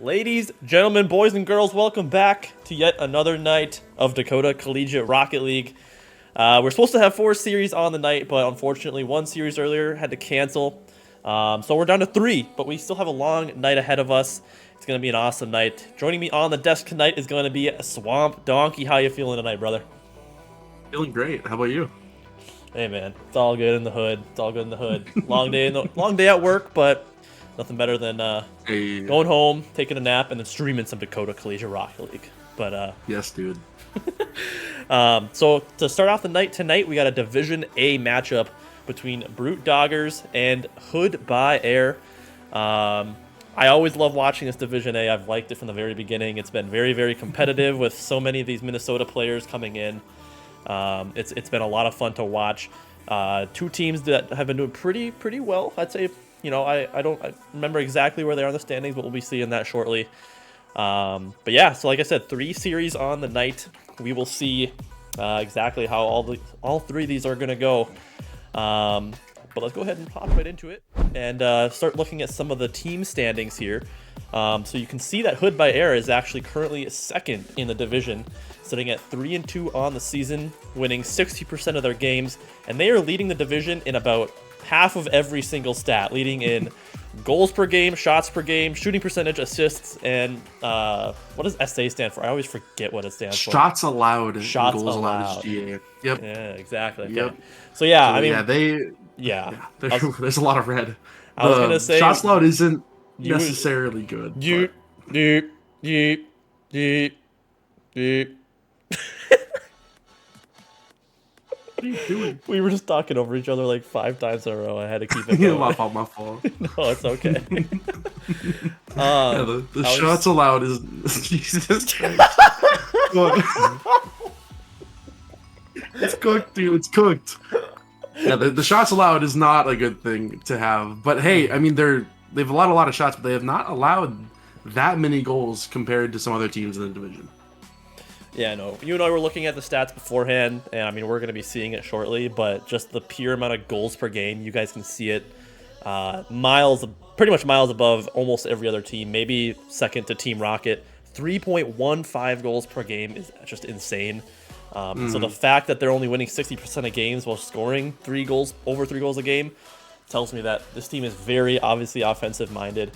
Ladies, gentlemen, boys and girls, welcome back to yet another night of Dakota Collegiate Rocket League. We're supposed to have 4 series on the night, but unfortunately 1 series earlier had to cancel. So we're down to 3, but we still have a long night ahead of us. It's going to be an awesome night. Joining me on the desk tonight is going to be Swamp Donkey. How you feeling tonight, brother? Feeling great. How about you? Hey, man. It's all good in the hood. It's all good in the hood. Long day at work, but nothing better than going home, taking a nap, and then streaming some Dakota Collegiate Rocket League. But yes, dude. So to start off the night tonight, we got a Division A matchup between Brute Doggers and H00DBYAIR. I always love watching this Division A. I've liked it from the very beginning. It's been very, very competitive with so many of these Minnesota players coming in. It's been a lot of fun to watch. 2 teams that have been doing pretty well. I'd say, you know, I don't remember exactly where they are in the standings, but we'll be seeing that shortly. But yeah, so like I said, 3 series on the night. We will see exactly how all 3 of these are going to go. But let's go ahead and hop right into it and start looking at some of the team standings here. So you can see that H00DBYAIR is actually currently 2nd in the division, sitting at 3-2 on the season, winning 60% of their games, and they are leading the division in about half of every single stat, leading in goals per game, shots per game, shooting percentage, assists, and what does SA stand for? I always forget what it stands for. Shots allowed. Shots goals allowed. Is GA. Yep. Yeah, exactly. Okay. Yep. So yeah, So, I mean, yeah, there's a lot of red. I was gonna say shots allowed isn't necessarily good. Deep. What are you doing? We were just talking over each other like 5 times in a row. I had to keep it going. My fault. No, it's okay. Yeah, the shots allowed is Jesus Christ. It's cooked, dude. It's cooked. Yeah, the shots allowed is not a good thing to have. But hey, I mean they have allowed a lot of shots, but they have not allowed that many goals compared to some other teams in the division. Yeah, no. You and I were looking at the stats beforehand, and I mean we're going to be seeing it shortly. But just the pure amount of goals per game, you guys can see it. Pretty much miles above almost every other team. Maybe second to Team Rocket. 3.15 goals per game is just insane. So the fact that they're only winning 60% of games while scoring over 3 goals a game tells me that this team is very obviously offensive minded.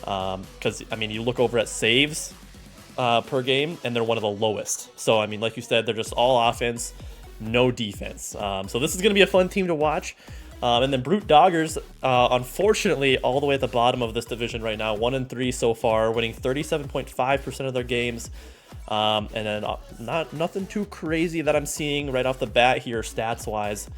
Because I mean, you look over at saves per game, and they're one of the lowest. So I mean, like you said, they're just all offense, no defense. So this is going to be a fun team to watch. And then Brute Doggers, unfortunately, all the way at the bottom of this division right now, 1-3 so far, winning 37.5% of their games. And then nothing too crazy that I'm seeing right off the bat here stats wise.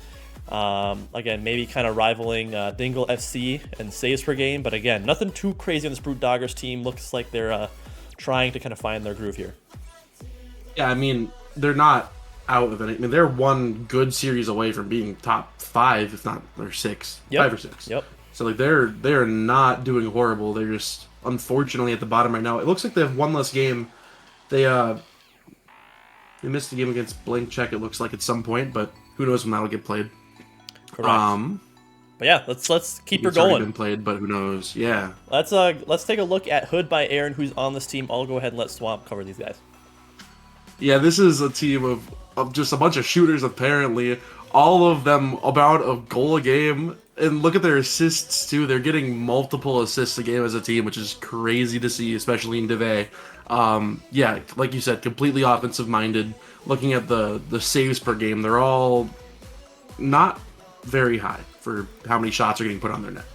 Again, maybe kind of rivaling Dcrl FC and saves per game, but again, nothing too crazy on this Brute Doggers team. Looks like they're trying to kind of find their groove here. Yeah, I mean, they're not out of it. I mean, they're one good series away from being top 5, if not or 6, 5 or 6. Yep. So like they're not doing horrible. They're just unfortunately at the bottom right now. It looks like they have one less game. They missed the game against Blank Check. It looks like at some point, but who knows when that'll get played. Correct. But yeah, let's keep her it's already going. been played, but who knows? Yeah. Let's take a look at H00DBYAIR and who's on this team. I'll go ahead and let Swamp cover these guys. Yeah, this is a team of just a bunch of shooters apparently. All of them about a goal a game. And look at their assists too. They're getting multiple assists a game as a team, which is crazy to see, especially in Div A. Yeah, like you said, completely offensive minded. Looking at the saves per game, they're all not very high for how many shots are getting put on their net.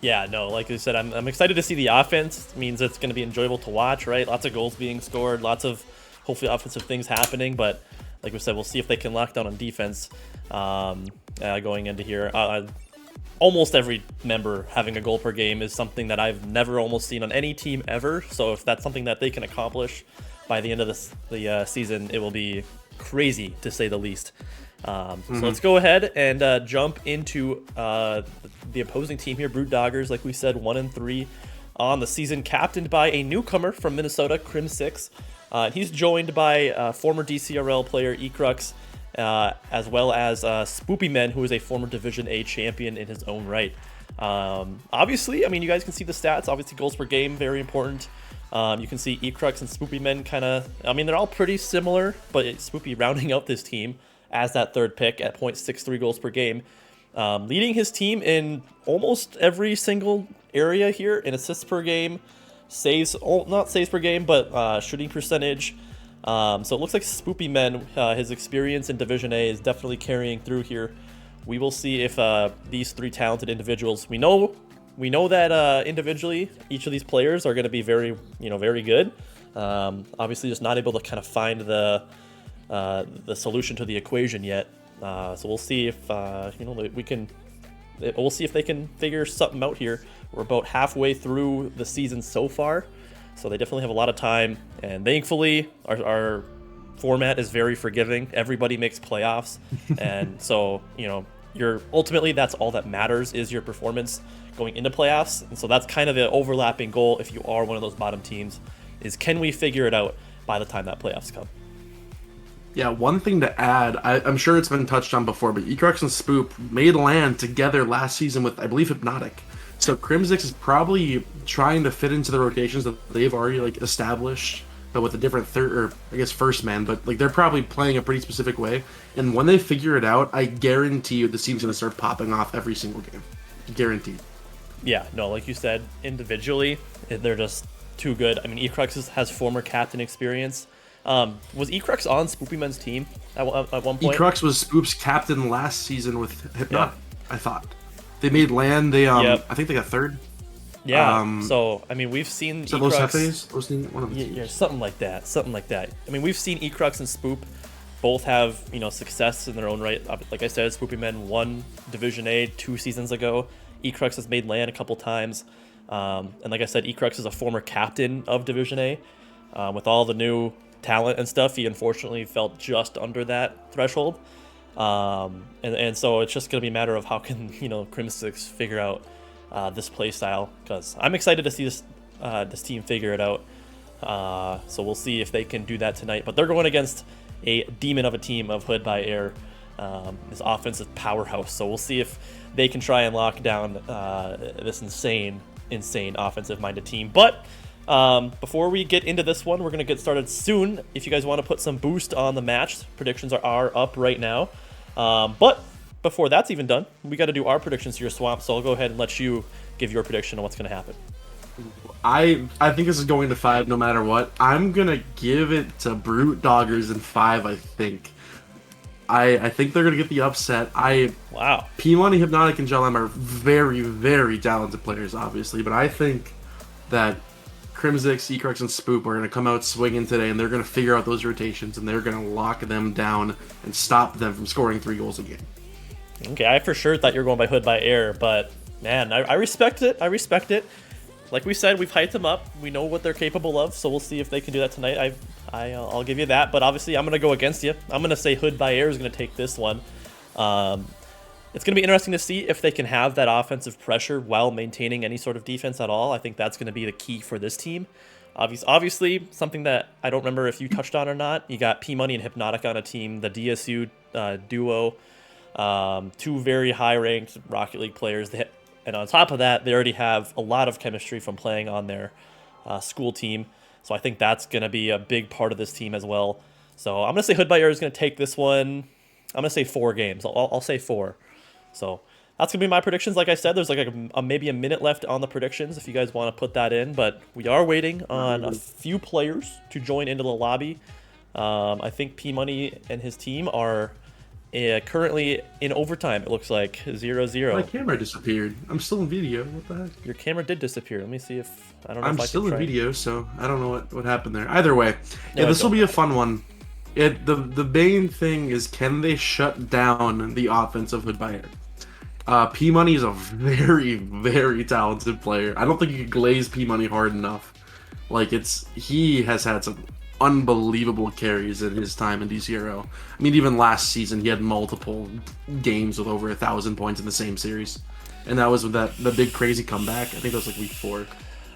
Yeah, no, like I said, I'm excited to see the offense. It means it's going to be enjoyable to watch, right? Lots of goals being scored, lots of hopefully offensive things happening. But like we said, we'll see if they can lock down on defense going into here. Almost every member having a goal per game is something that I've never almost seen on any team ever. So if that's something that they can accomplish by the end of the season, it will be crazy to say the least. So let's go ahead and jump into the opposing team here, Brute Doggers. Like we said, 1-3 on the season, captained by a newcomer from Minnesota, Crim6. He's joined by former Dcrl player Ecrux, as well as Spoopy Men, who is a former Division A champion in his own right. Obviously, I mean, you guys can see the stats. Obviously, goals per game, very important. You can see Ecrux and Spoopy Men kind of, I mean, they're all pretty similar, but Spoopy rounding out this team as that third pick at 0.63 goals per game. Leading his team in almost every single area here in assists per game, saves, not saves per game, but shooting percentage. So it looks like Spoopy Men, his experience in Division A is definitely carrying through here. We will see if these three talented individuals, we know that individually each of these players are going to be very, very good. Obviously, just not able to kind of find the solution to the equation yet. So we'll see if we'll see if they can figure something out here. We're about halfway through the season so far, so they definitely have a lot of time. And thankfully, our format is very forgiving. Everybody makes playoffs, and so ultimately that's all that matters is your performance going into playoffs. And so that's kind of the overlapping goal if you are one of those bottom teams, is can we figure it out by the time that playoffs come. Yeah, one thing to add, I'm sure it's been touched on before, but Ecrux and Spoop made land together last season with, I believe, Hypnotic. So Crimsix is probably trying to fit into the rotations that they've already established, but with a different first man. But they're probably playing a pretty specific way. And when they figure it out, I guarantee you the team's going to start popping off every single game. Guaranteed. Yeah, no, like you said, individually, they're just too good. I mean, Ecrux has former captain experience. Was Ecrux on Spoopy Men's team at one point? Ecrux was Spoop's captain last season with Hypnotic, I thought. They made land. They I think they got third. Yeah. So I mean, we've seen Ecrux. Los Jefes? One of the yeah, something like that. Something like that. I mean, we've seen Ecrux and Spoop both have success in their own right. Like I said, Spoopy Men won Division A 2 seasons ago. Ecrux has made land a couple times, and like I said, Ecrux is a former captain of Division A. With all the new talent and stuff, he unfortunately fell just under that threshold. And so it's just going to be a matter of how can Crimsix figure out this play style, because I'm excited to see this team figure it out. So we'll see if they can do that tonight. But they're going against a demon of a team of H00DBYAIR, this offensive powerhouse. So we'll see if they can try and lock down this insane offensive-minded team. But before we get into this one, we're going to get started soon. If you guys want to put some boost on the match, predictions are up right now. But before that's even done, we got to do our predictions here, Swamp. So I'll go ahead and let you give your prediction on what's going to happen. I think this is going to 5 no matter what. I'm going to give it to Brute Doggers in 5, I think. I think they're going to get the upset. Wow. P-Money, Hypnotic, and Jelem are very, very talented players, obviously. But I think that Crimsix, Ecrux, and Spoop are going to come out swinging today, and they're going to figure out those rotations, and they're going to lock them down and stop them from scoring 3 goals a game. Okay, I for sure thought you were going by H00DBYAIR, but man, I respect it. I respect it. Like we said, we've hyped them up. We know what they're capable of, so we'll see if they can do that tonight. I'll give you that, but obviously I'm going to go against you. I'm going to say H00DBYAIR is going to take this one. It's going to be interesting to see if they can have that offensive pressure while maintaining any sort of defense at all. I think that's going to be the key for this team. Obviously, something that I don't remember if you touched on or not, you got P-Money and Hypnotic on a team, the DSU duo, 2 very high-ranked Rocket League players. And on top of that, they already have a lot of chemistry from playing on their school team. So I think that's going to be a big part of this team as well. So I'm going to say H00DBYAIR is going to take this one. I'm going to say 4 games. I'll say 4. So that's going to be my predictions. Like I said, there's maybe a minute left on the predictions if you guys want to put that in. But we are waiting on a few players to join into the lobby. I think P-Money and his team are currently in overtime. It looks like 0-0. My camera disappeared. I'm still in video. What the heck? Your camera did disappear. Let me see if... I don't know I'm if I still can in try. video, so I don't know what happened there. Either way, No, this will be a fun one. The main thing is, can they shut down the offense of H00DBYAIR? P-Money is a very, very talented player. I don't think you could glaze P-Money hard enough. He has had some unbelievable carries in his time in Dcrl. I mean, even last season, he had multiple games with over 1,000 points in the same series. And that was with the big crazy comeback. I think that was week 4,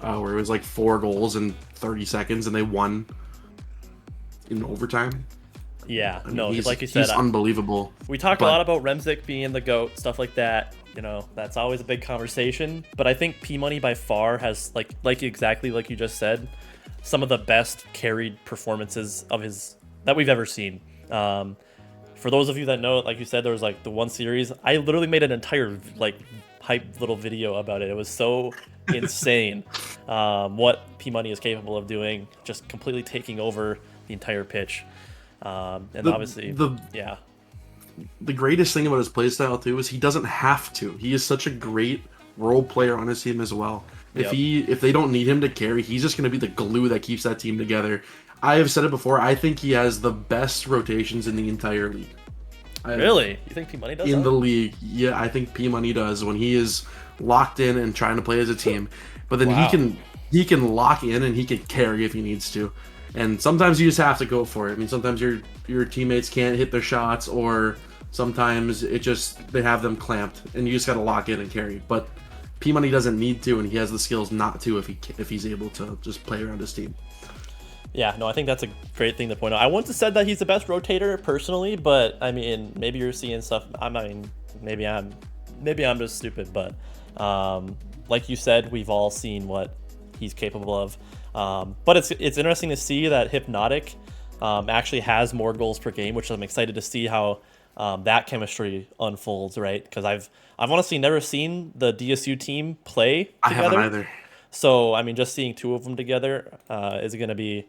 where it was 4 goals in 30 seconds, and they won in overtime. Yeah, I mean, no, he's, like you said, he's unbelievable. we talk a But lot about Remzik being the GOAT, stuff like that. You know, that's always a big conversation. But I think P Money by far has like exactly like you just said, some of the best carried performances of his that we've ever seen. For those of you that know, like you said, there was like the one series. I literally made an entire like hype little video about it. It was so insane what P Money is capable of doing, just completely taking over the entire pitch. And obviously, yeah. The greatest thing about his playstyle too is he doesn't have to. He is such a great role player on his team as well. If they don't need him to carry, he's just going to be the glue that keeps that team together. I have said it before. I think he has the best rotations in the entire league. Really? You think P Money does? In the league, yeah, I think P Money does when he is locked in and trying to play as a team. But then he can lock in and he can carry if he needs to. And sometimes you just have to go for it. I mean, sometimes your teammates can't hit their shots, or sometimes they have them clamped, and you just got to lock in and carry. But P Money doesn't need to, and he has the skills not to if he's able to just play around his team. Yeah, no, I think that's a great thing to point out. I wouldn't have said that he's the best rotator personally, but I mean, maybe you're seeing stuff. I mean, maybe I'm just stupid, but like you said, we've all seen what he's capable of. But it's interesting to see that Hypnotic actually has more goals per game, which I'm excited to see how that chemistry unfolds, right? Because I've honestly never seen the DSU team play together. I haven't either. So I mean, just seeing two of them together is going to be,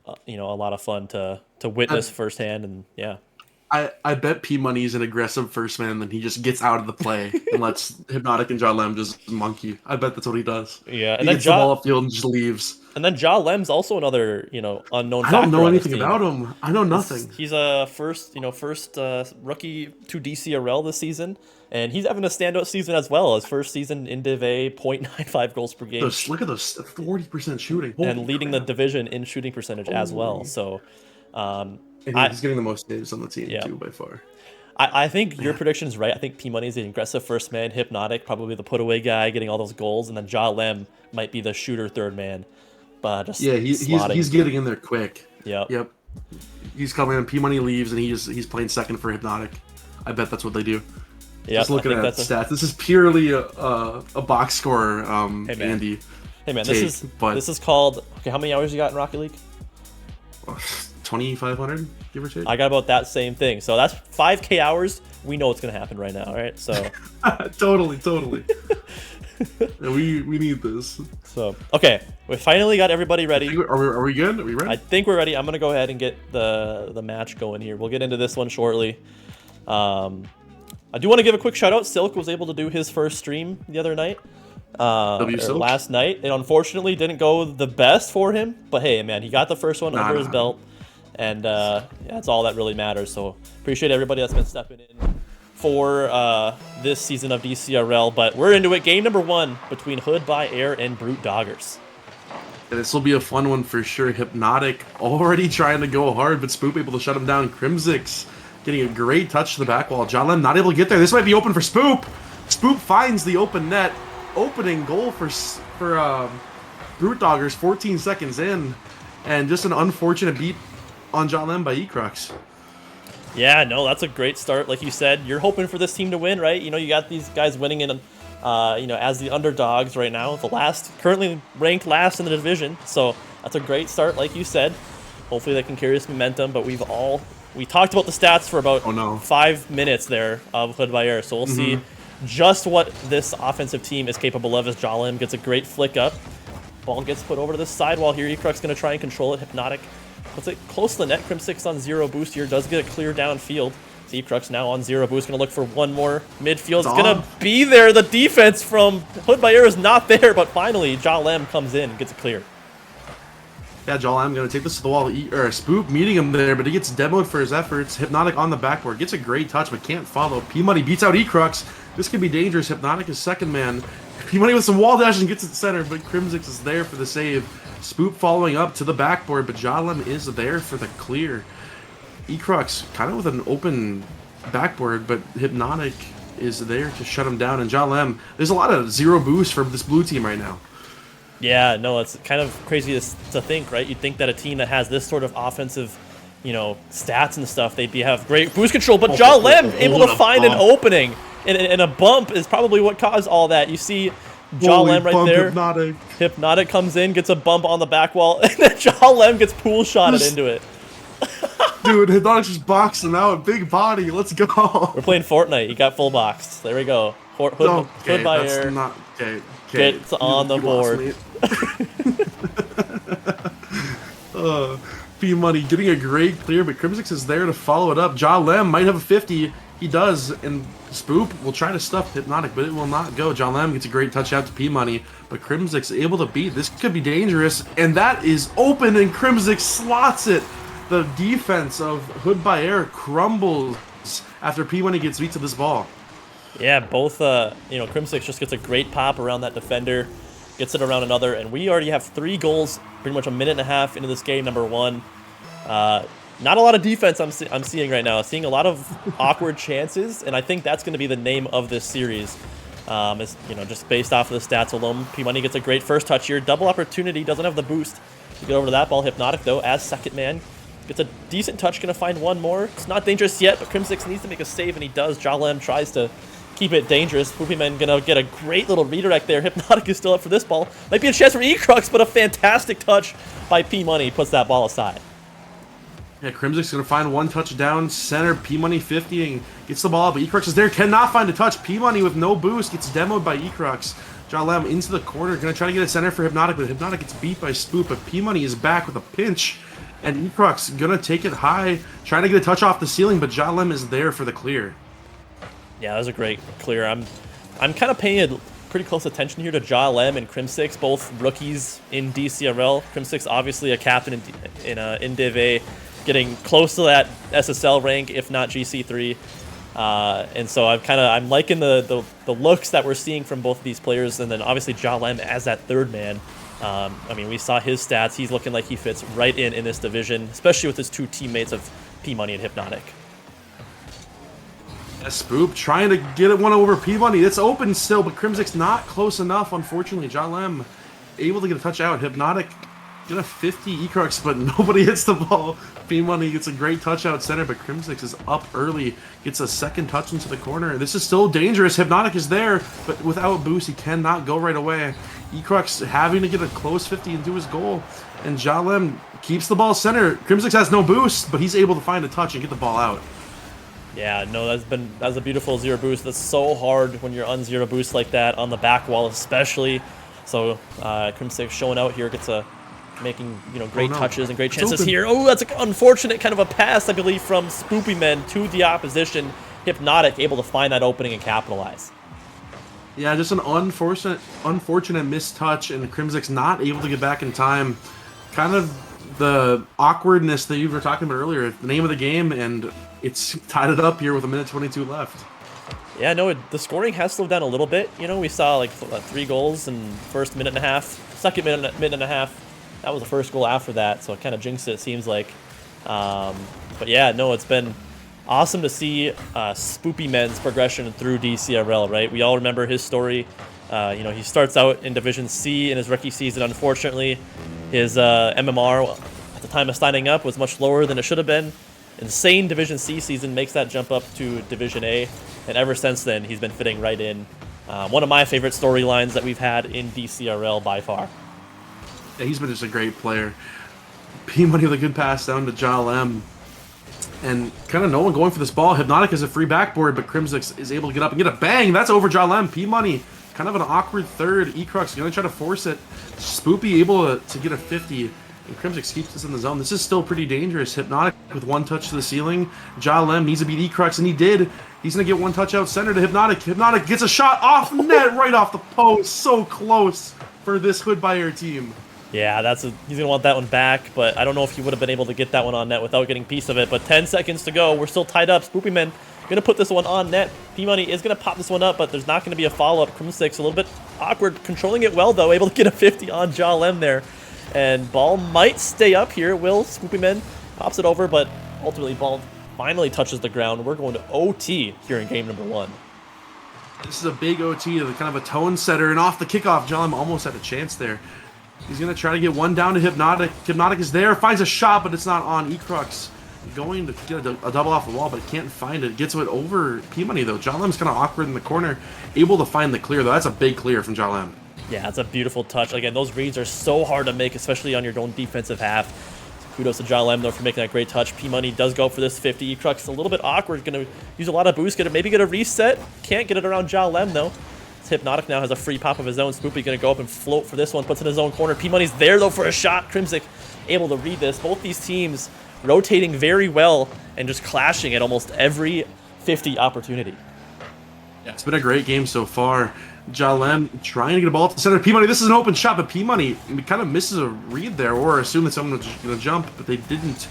a lot of fun to witness firsthand, and yeah. I bet P Money's an aggressive first man, then he just gets out of the play and lets Hypnotic and Lem just monkey. I bet that's what he does. Yeah, and he then gets the ball upfield and just leaves. And then Lem's also another, unknown factor. I don't know on anything team. about him. I know nothing. He's a first rookie to Dcrl this season, and he's having a standout season as well. His first season in Div A, 0.95 goals per game. Look at those 40% shooting. Holy and leading the division in shooting percentage as well. So, and he's getting the most saves on the team too by far. I think your prediction is right. I think P Money is the aggressive first man, Hypnotic probably the put away guy, getting all those goals, and then Lem might be the shooter third man. He's getting in there quick. Yep. He's coming in. P Money leaves, and he's playing second for Hypnotic. I bet that's what they do. Yeah, just looking at stats. This is purely a box score. Andy. Hey man, this is called. Okay, how many hours you got in Rocket League? 2,500, give or take. I got about that same thing. So that's 5K hours. We know what's gonna happen right now. All right, so. Totally. Yeah, we need this. So okay, we finally got everybody ready. Are we good? Are we ready? I think we're ready. I'm gonna go ahead and get the match going here. We'll get into this one shortly. I do want to give a quick shout out. Silk was able to do his first stream the other night. Last night. It unfortunately didn't go the best for him, but hey, man, he got the first one under his belt, and that's all that really matters. So appreciate everybody that's been stepping in for this season of DCRL. But we're into it. Game number 1 between H00DBYAIR and Brute Doggers. This will be a fun one for sure. Hypnotic already trying to go hard, but Spoop able to shut him down. Crimzix getting a great touch to the back wall. Lem not able to get there. This might be open for Spoop. Spoop finds the open net. Opening goal for Brute Doggers 14 seconds in, and just an unfortunate beat on Lem by Ecrux. Yeah, no, that's a great start. Like you said, you're hoping for this team to win, right? You got these guys winning in, as the underdogs right now, currently ranked last in the division. So that's a great start, like you said. Hopefully they can carry this momentum. But we talked about the stats for about 5 minutes there of H00DBYAIR, so we'll see just what this offensive team is capable of as Lem gets a great flick up. Ball gets put over to the sidewall here. Ecrux going to try and control it. Hypnotic puts it close to the net. Crimzix on 0 boost here. Does get a clear downfield. Ecrux now on 0 boost. Going to look for one more midfield. It's going to be there. The defense from H00DBYAIR is not there, but finally Lem comes in and gets it clear. Yeah, Lem going to take this to the wall. Spoop meeting him there, but he gets demoed for his efforts. Hypnotic on the backboard. Gets a great touch, but can't follow. P Money beats out Ecrux. This could be dangerous. Hypnotic is second man. P Money with some wall dash and gets it center, but Crimzix is there for the save. Spoop following up to the backboard, but Lem is there for the clear. Ecrux kind of with an open backboard, but Hypnotic is there to shut him down. And Lem, there's a lot of 0 boost for this blue team right now. Yeah, no, it's kind of crazy to think, right? You'd think that a team that has this sort of offensive, you know, stats and stuff, they'd have great boost control. But Ja Lem able to find an opening, and a bump is probably what caused all that. You see Ja Lem right there. Hypnotic comes in, gets a bump on the back wall, and then Ja Lem gets pool shotted into it. Dude, Hypnotic's just boxing out. Big body. Let's go. We're playing Fortnite. You got full boxed. There we go. Hood by air. Gets on the board. P-Money getting a great clear, but Crimsix is there to follow it up. Ja Lem might have a 50. He does, and Spoop will try to stuff Hypnotic, but it will not go. Ja Lem gets a great touch out to P-Money, but Crimsix able to beat. This could be dangerous, and that is open, and Crimsix slots it. The defense of Hood by Air crumbles after P-Money gets beat to this ball. Yeah, both, you know, Crimsix just gets a great pop around that defender, gets it around another, and we already have 3 goals pretty much a minute and a half into this game, number 1. Not a lot of defense I'm seeing right now. Seeing a lot of awkward chances, and I think that's going to be the name of this series. Is, you know, just based off of the stats alone. P-Money gets a great first touch here. Double opportunity, doesn't have the boost to get over to that ball. Hypnotic, though, as second man. Gets a decent touch, going to find one more. It's not dangerous yet, but Crimsix needs to make a save, and he does. Ja Lem tries to keep it dangerous. Poopyman going to get a great little redirect there. Hypnotic is still up for this ball. Might be a chance for E-Crux, but a fantastic touch by P-Money puts that ball aside. Yeah, Crimsix going to find one touch down center. P-Money 50 and gets the ball, but E-Crux is there. Cannot find a touch. P-Money with no boost gets demoed by E-Crux. Ja Lem into the corner. Going to try to get a center for Hypnotic, but Hypnotic gets beat by Spoop. But P-Money is back with a pinch. And E-Crux going to take it high, trying to get a touch off the ceiling, but Ja Lem is there for the clear. Yeah, that was a great clear. I'm kind of paying a pretty close attention here to Ja Lem and Crimsix, both rookies in DCRL. Crimsix obviously a captain in Div A, getting close to that SSL rank, if not GC3. And so I'm liking the looks that we're seeing from both of these players, and then obviously Ja Lem as that third man. I mean, we saw his stats. He's looking like he fits right in this division, especially with his 2 teammates of P-Money and Hypnotic. Yeah, Spoop trying to get it one over P-Money. It's open still, but Crimsix not close enough, unfortunately. Ja Lem able to get a touch out. Hypnotic get a 50 E-Crux, but nobody hits the ball. P-Money gets a great touch out center, but Crimsix is up early. Gets a second touch into the corner. This is still dangerous. Hypnotic is there, but without boost, he cannot go right away. E-Crux having to get a close 50 into his goal, and Ja Lem keeps the ball center. Crimsix has no boost, but he's able to find a touch and get the ball out. Yeah, no, that's a beautiful 0 boost. That's so hard when you're on 0 boost like that, on the back wall especially. So Crimsix showing out here, gets making, you know, great touches and great chances here. Oh, that's an unfortunate kind of a pass, I believe, from Spoopyman to the opposition. Hypnotic able to find that opening and capitalize. Yeah, just an unfortunate missed touch, and Crimsix not able to get back in time. Kind of the awkwardness that you were talking about earlier, the name of the game, and it's tied it up here with 1:22 left. Yeah, no, the scoring has slowed down a little bit. You know, we saw like 3 goals in first minute and a half, second minute and a half. That was the first goal after that, so it kind of jinxed it seems like. But yeah, no, it's been awesome to see Spoopyman's progression through DCRL, right? We all remember his story. You know, he starts out in Division C in his rookie season. Unfortunately, his MMR at the time of signing up was much lower than it should have been. Insane Division C season, makes that jump up to Division A, and ever since then, he's been fitting right in. One of my favorite storylines that we've had in DCRL by far. Yeah, he's been just a great player. P-Money with a good pass down to Ja Lem. And kind of no one going for this ball. Hypnotic is a free backboard, but Crimsix is able to get up and get a bang. That's over Ja Lem. P-Money, kind of an awkward third. E-Crux going to try to force it. Spoopy able to get a 50. And Crimsix keeps this in the zone. This is still pretty dangerous. Hypnotic with one touch to the ceiling. Ja Lem needs to beat E-Crux, and he did. He's going to get one touch out center to Hypnotic. Hypnotic gets a shot off net right off the post. So close for this Hood by Air team. Yeah, he's going to want that one back, but I don't know if he would have been able to get that one on net without getting a piece of it. But 10 seconds to go. We're still tied up. Spoopyman going to put this one on net. P-Money is going to pop this one up, but there's not going to be a follow-up. Crimsix a little bit awkward, controlling it well, though. Able to get a 50 on Ja Lem there. And ball might stay up here. Will Spoopyman pops it over, but ultimately ball finally touches the ground. We're going to OT here in game number 1. This is a big OT, kind of a tone setter, and off the kickoff, Ja Lem almost had a chance there. He's going to try to get one down to Hypnotic. Hypnotic is there, finds a shot, but it's not on. E-Crux going to get a double off the wall, but can't find it. Gets it over P-Money, though. Jalem's kind of awkward in the corner, able to find the clear, though. That's a big clear from Jalem. Yeah, it's a beautiful touch. Again, those reads are so hard to make, especially on your own defensive half. So kudos to Jalem, though, for making that great touch. P-Money does go for this 50. Ecrux a little bit awkward, going to use a lot of boost, maybe get a reset. Can't get it around Jalem, though. Hypnotic now has a free pop of his own. Spoopy going to go up and float for this one. Puts in his own corner. P-Money's there, though, for a shot. Crimsic able to read this. Both these teams rotating very well and just clashing at almost every 50 opportunity. Yeah, it's been a great game so far. Jalem trying to get a ball to center. P-Money, this is an open shot, but P-Money kind of misses a read there, or assumed that someone was going to jump, but they didn't.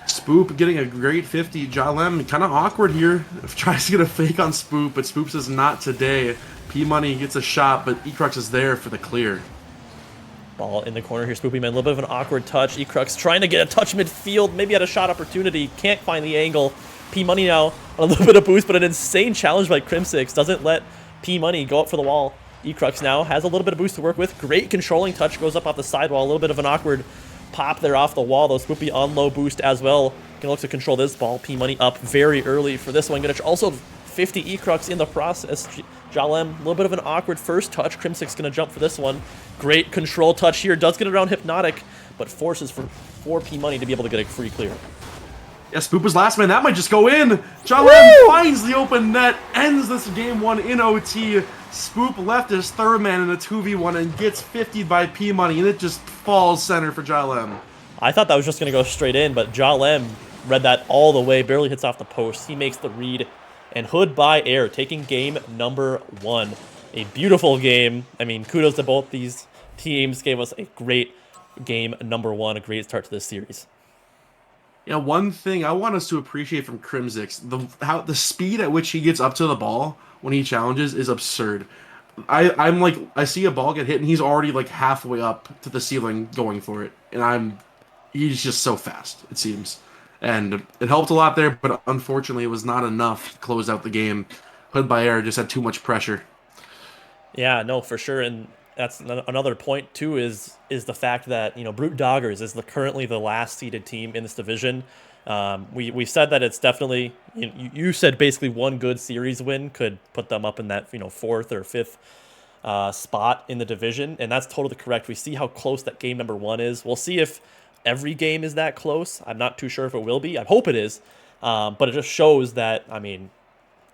Spoop getting a great 50. Jalem kind of awkward here. Tries to get a fake on Spoop, but Spoop says not today. P-Money gets a shot, but Ecrux is there for the clear. Ball in the corner here. Spoopy Man, a little bit of an awkward touch. Ecrux trying to get a touch midfield. Maybe had a shot opportunity. Can't find the angle. P-Money now on a little bit of boost, but an insane challenge by Crimsix. Doesn't let P-Money go up for the wall. Ecrux now has a little bit of boost to work with. Great controlling touch. Goes up off the sidewall. A little bit of an awkward pop there off the wall, though. Spoopy on low boost as well. Gonna look to control this ball. P-Money up very early for this one. Gonna also 50 Ecrux in the process. Jalem, a little bit of an awkward first touch. Crimsic's gonna jump for this one. Great control touch here. Does get it around Hypnotic, but forces for P-Money to be able to get a free clear. Yeah, Spoop was last man. That might just go in. Jalem finds the open net, ends this game 1 in OT. Spoop left his third man in a 2v1 and gets 50'd by P-Money, and it just falls center for Jalem. I thought that was just gonna go straight in, but Jalem read that all the way, barely hits off the post. He makes the read, and H00DBYAIR taking game number 1. A beautiful game. I mean, kudos to both these teams. Gave us a great game number 1, a great start to this series. Yeah, one thing I want us to appreciate from Crimsix, the speed at which he gets up to the ball when he challenges is absurd. I'm like, I see a ball get hit and he's already like halfway up to the ceiling going for it, and he's just so fast, it seems. And it helped a lot there, but unfortunately it was not enough to close out the game. H00DBYAIR just had too much pressure. Yeah, no, for sure, and that's another point too. Is the fact that Brute Doggers is currently the last seeded team in this division. We said that it's definitely you said basically one good series win could put them up in that 4th or 5th spot in the division, and that's totally correct. We see how close that game number 1 is. We'll see if every game is that close. I'm not too sure if it will be. I hope it is, but it just shows that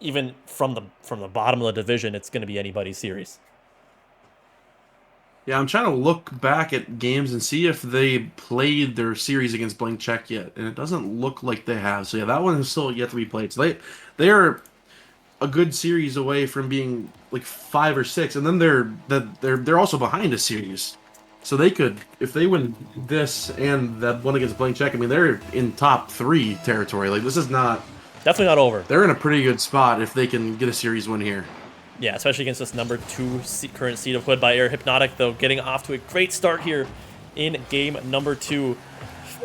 even from the bottom of the division, it's going to be anybody's series. Yeah, I'm trying to look back at games and see if they played their series against Blank Check yet, and it doesn't look like they have. So yeah, that one is still yet to be played. So they are a good series away from being like 5 or 6, and then they're also behind a series. So they could, if they win this and that one against Blank Check, I mean they're in top 3 territory. Like this is not definitely not over. They're in a pretty good spot if they can get a series win here. Yeah, especially against this number 2 current seed of H00DBYAIR. Hypnotic, though, getting off to a great start here in game number 2.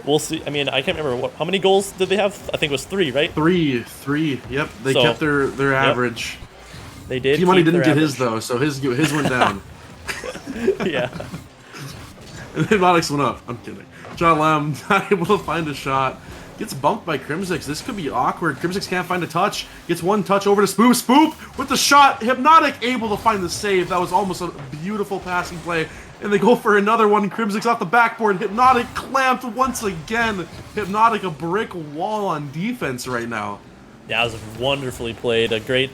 We'll see. I mean, I can't remember how many goals did they have. I think it was 3, right? 3. Yep, they kept their average. Yep. They did. P-Money didn't get his though, so his went down. Yeah. And Hypnotics went up. I'm kidding. Jalem not able to find a shot. Gets bumped by Crimsix. This could be awkward. Crimsix can't find a touch. Gets one touch over to Spoop. Spoop with the shot. Hypnotic able to find the save. That was almost a beautiful passing play. And they go for another one. Crimsix off the backboard. Hypnotic clamped once again. Hypnotic a brick wall on defense right now. Yeah, it was wonderfully played. A great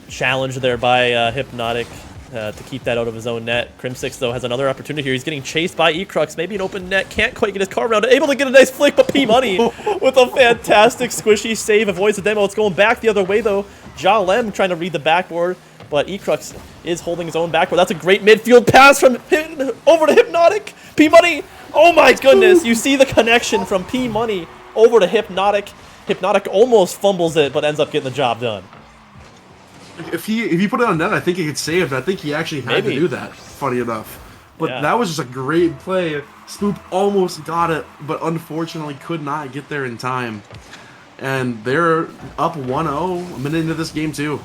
challenge there by Hypnotic to keep that out of his own net. Crimsix, though, has another opportunity here. He's getting chased by Ecrux. Maybe an open net. Can't quite get his car around it. Able to get a nice flick, but P-Money with a fantastic squishy save avoids the demo. It's going back the other way, though. Jalem trying to read the backboard, but Ecrux is holding his own backboard. That's a great midfield pass from him over to Hypnotic. P-Money. Oh, my goodness. You see the connection from P-Money over to Hypnotic. Hypnotic almost fumbles it, but ends up getting the job done. If he put it on net, I think he could save it. I think he actually had to do that, funny enough. But that was just a great play. Spoop almost got it, but unfortunately could not get there in time. And they're up 1-0 a minute into this game, too.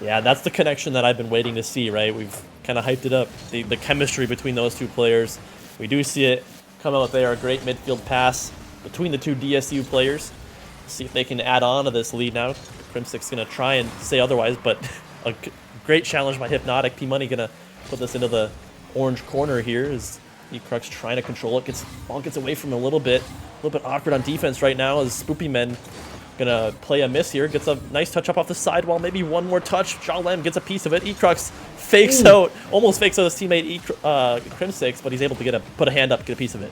Yeah, that's the connection that I've been waiting to see, right? We've kind of hyped it up. The chemistry between those two players. We do see it come out there. A great midfield pass between the two DSU players. See if they can add on to this lead now. Crimstic's going to try and say otherwise, but a great challenge by Hypnotic. P-Money going to put this into the orange corner here as Ecrux trying to control it. Ball gets away from him a little bit awkward on defense right now as Spoopy Men going to play a miss here. Gets a nice touch up off the sidewall. Maybe one more touch. Jalem gets a piece of it. Ecrux fakes out, almost fakes out his teammate Crimsix, but he's able to put a hand up, get a piece of it.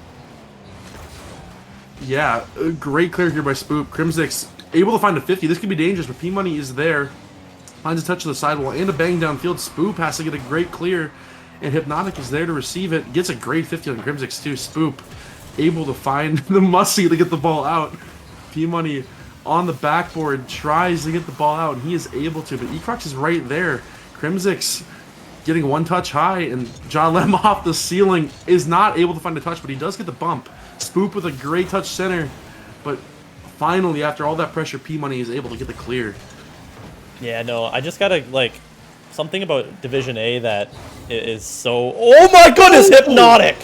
Yeah, great clear here by Spoop. Crimsix able to find a 50. This could be dangerous, but P-Money is there. Finds a touch of the sidewall and a bang downfield. Spoop has to get a great clear, and Hypnotic is there to receive it. Gets a great 50 on Crimsix too. Spoop able to find the musty to get the ball out. P-Money on the backboard tries to get the ball out, and he is able to, but Ecrux is right there. Crimsix getting one touch high, and Jalem off the ceiling is not able to find a touch, but he does get the bump. Spoop with a great touch center, but finally, after all that pressure, P-Money is able to get the clear. Yeah, no, I just gotta, like, something about Division A that is so... Oh my goodness, Hypnotic!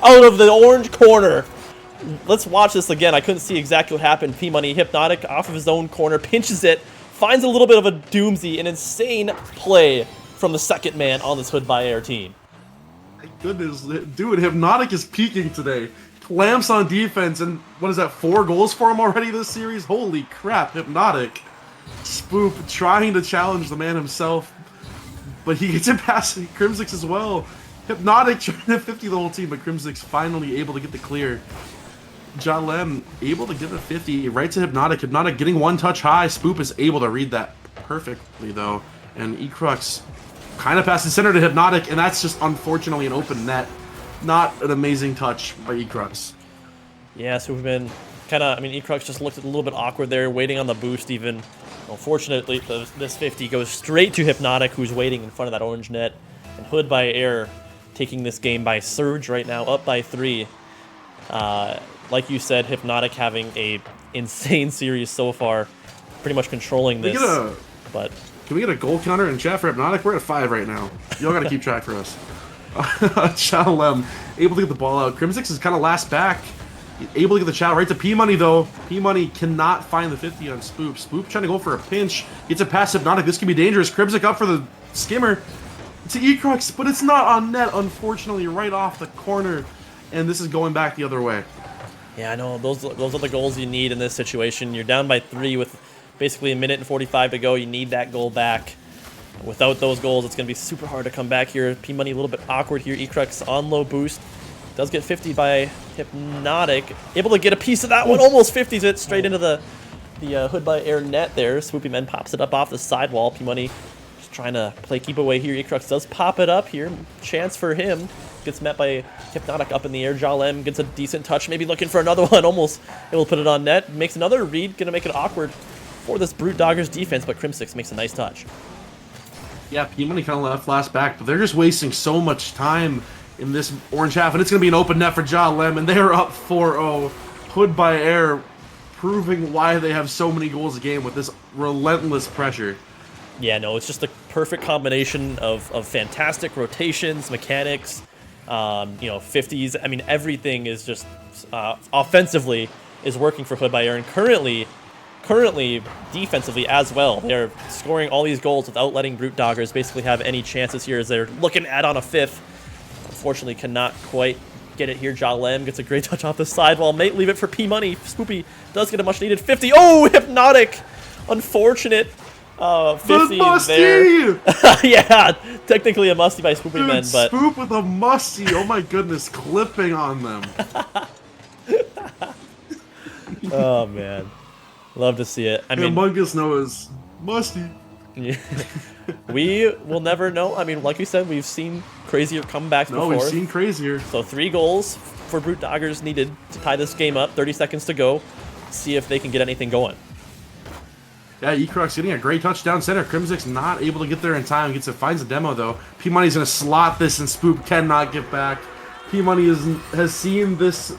Out of the orange corner. Let's watch this again. I couldn't see exactly what happened. P-Money, Hypnotic off of his own corner, pinches it, finds a little bit of a doozy, an insane play from the second man on this H00DBYAIR team. My goodness, dude, Hypnotic is peaking today. Clamps on defense, and what is that, 4 goals for him already this series? Holy crap, Hypnotic. Spoop trying to challenge the man himself, but he gets it past Crimsix as well. Hypnotic trying to 50 the whole team, but Crimsix finally able to get the clear. Jalem able to get a 50 right to Hypnotic. Hypnotic getting one touch high. Spoop is able to read that perfectly though, and Ecrux kind of passes center to Hypnotic, and that's just unfortunately an open net. Not an amazing touch by Ecrux. Yeah, so we've been kind of, I mean, Ecrux just looked a little bit awkward there, waiting on the boost even. Unfortunately, this 50 goes straight to Hypnotic, who's waiting in front of that orange net. And H00DBYAIR taking this game by surge right now, up by 3. Like you said, Hypnotic having a insane series so far, pretty much controlling this. Can we get a goal counter in chat for Hypnotic? We're at 5 right now. Y'all gotta keep track for us. Jalem able to get the ball out. Crimsix is kind of last back. Able to get the chow right to P-Money though. P-Money cannot find the 50 on Spoop. Spoop trying to go for a pinch. Gets a pass Hypnotic. This could be dangerous. Crimsix up for the skimmer to Ecrux, but it's not on net, unfortunately, right off the corner. And this is going back the other way. Yeah, I know. Those are the goals you need in this situation. You're down by 3 with basically 1 minute and 45 to go. You need that goal back. Without those goals, it's going to be super hard to come back here. P-Money a little bit awkward here. Ecrux on low boost. Does get 50 by Hypnotic. Able to get a piece of that one. Almost 50s it straight into the H00DBYAIR net there. Swoopy Men pops it up off the sidewall. P-Money just trying to play keep away here. Ecrux does pop it up here. Chance for him. Gets met by Hypnotic up in the air. Jalem gets a decent touch. Maybe looking for another one. Almost able to put it on net. Makes another read. Going to make it awkward for this Brute Doggers defense, but Crimsix makes a nice touch. Yeah, P-Money kind of left last back, but they're just wasting so much time in this orange half, and it's going to be an open net for Jalem, and they are up 4-0. H00DBYAIR proving why they have so many goals a game with this relentless pressure. Yeah, no, it's just the perfect combination of fantastic rotations, mechanics, 50s. I mean, everything is just offensively is working for H00DBYAIR, and currently defensively as well. They're scoring all these goals without letting Brute Doggers basically have any chances here as they're looking at on a 5th. Unfortunately, cannot quite get it here. Jalem gets a great touch off the sidewall. May leave it for P-Money. Spoopy does get a much needed 50. Oh, Hypnotic! Unfortunate 50 there. Yeah, technically a musty by Spoopy Men, but Spoop with a musty. Oh my goodness, clipping on them. Oh man. Love to see it. I mean, Humongous Noah's musty. Yeah. We will never know. I mean, like you said, we've seen crazier comebacks before. We've seen crazier. So 3 goals for Brute Doggers needed to tie this game up. 30 seconds to go. See if they can get anything going. Yeah, Ecrux getting a great touchdown center. Crimsix not able to get there in time. Finds a demo though. P-Money's gonna slot this, and Spoop cannot get back. P-Money has seen this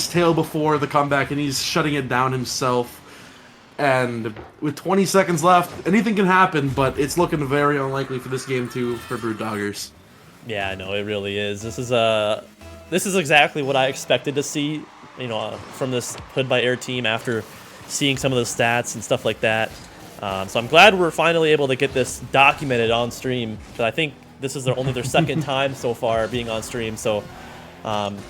tale before, the comeback, and he's shutting it down himself. And with 20 seconds left, anything can happen, but it's looking very unlikely for this game too for Brute Doggers. Yeah, no, it really is. This is a this is exactly what I expected to see, you know, from this Hood by Air team after seeing some of the stats and stuff like that. So I'm glad we're finally able to get this documented on stream, because I think this is only their second time so far being on stream. So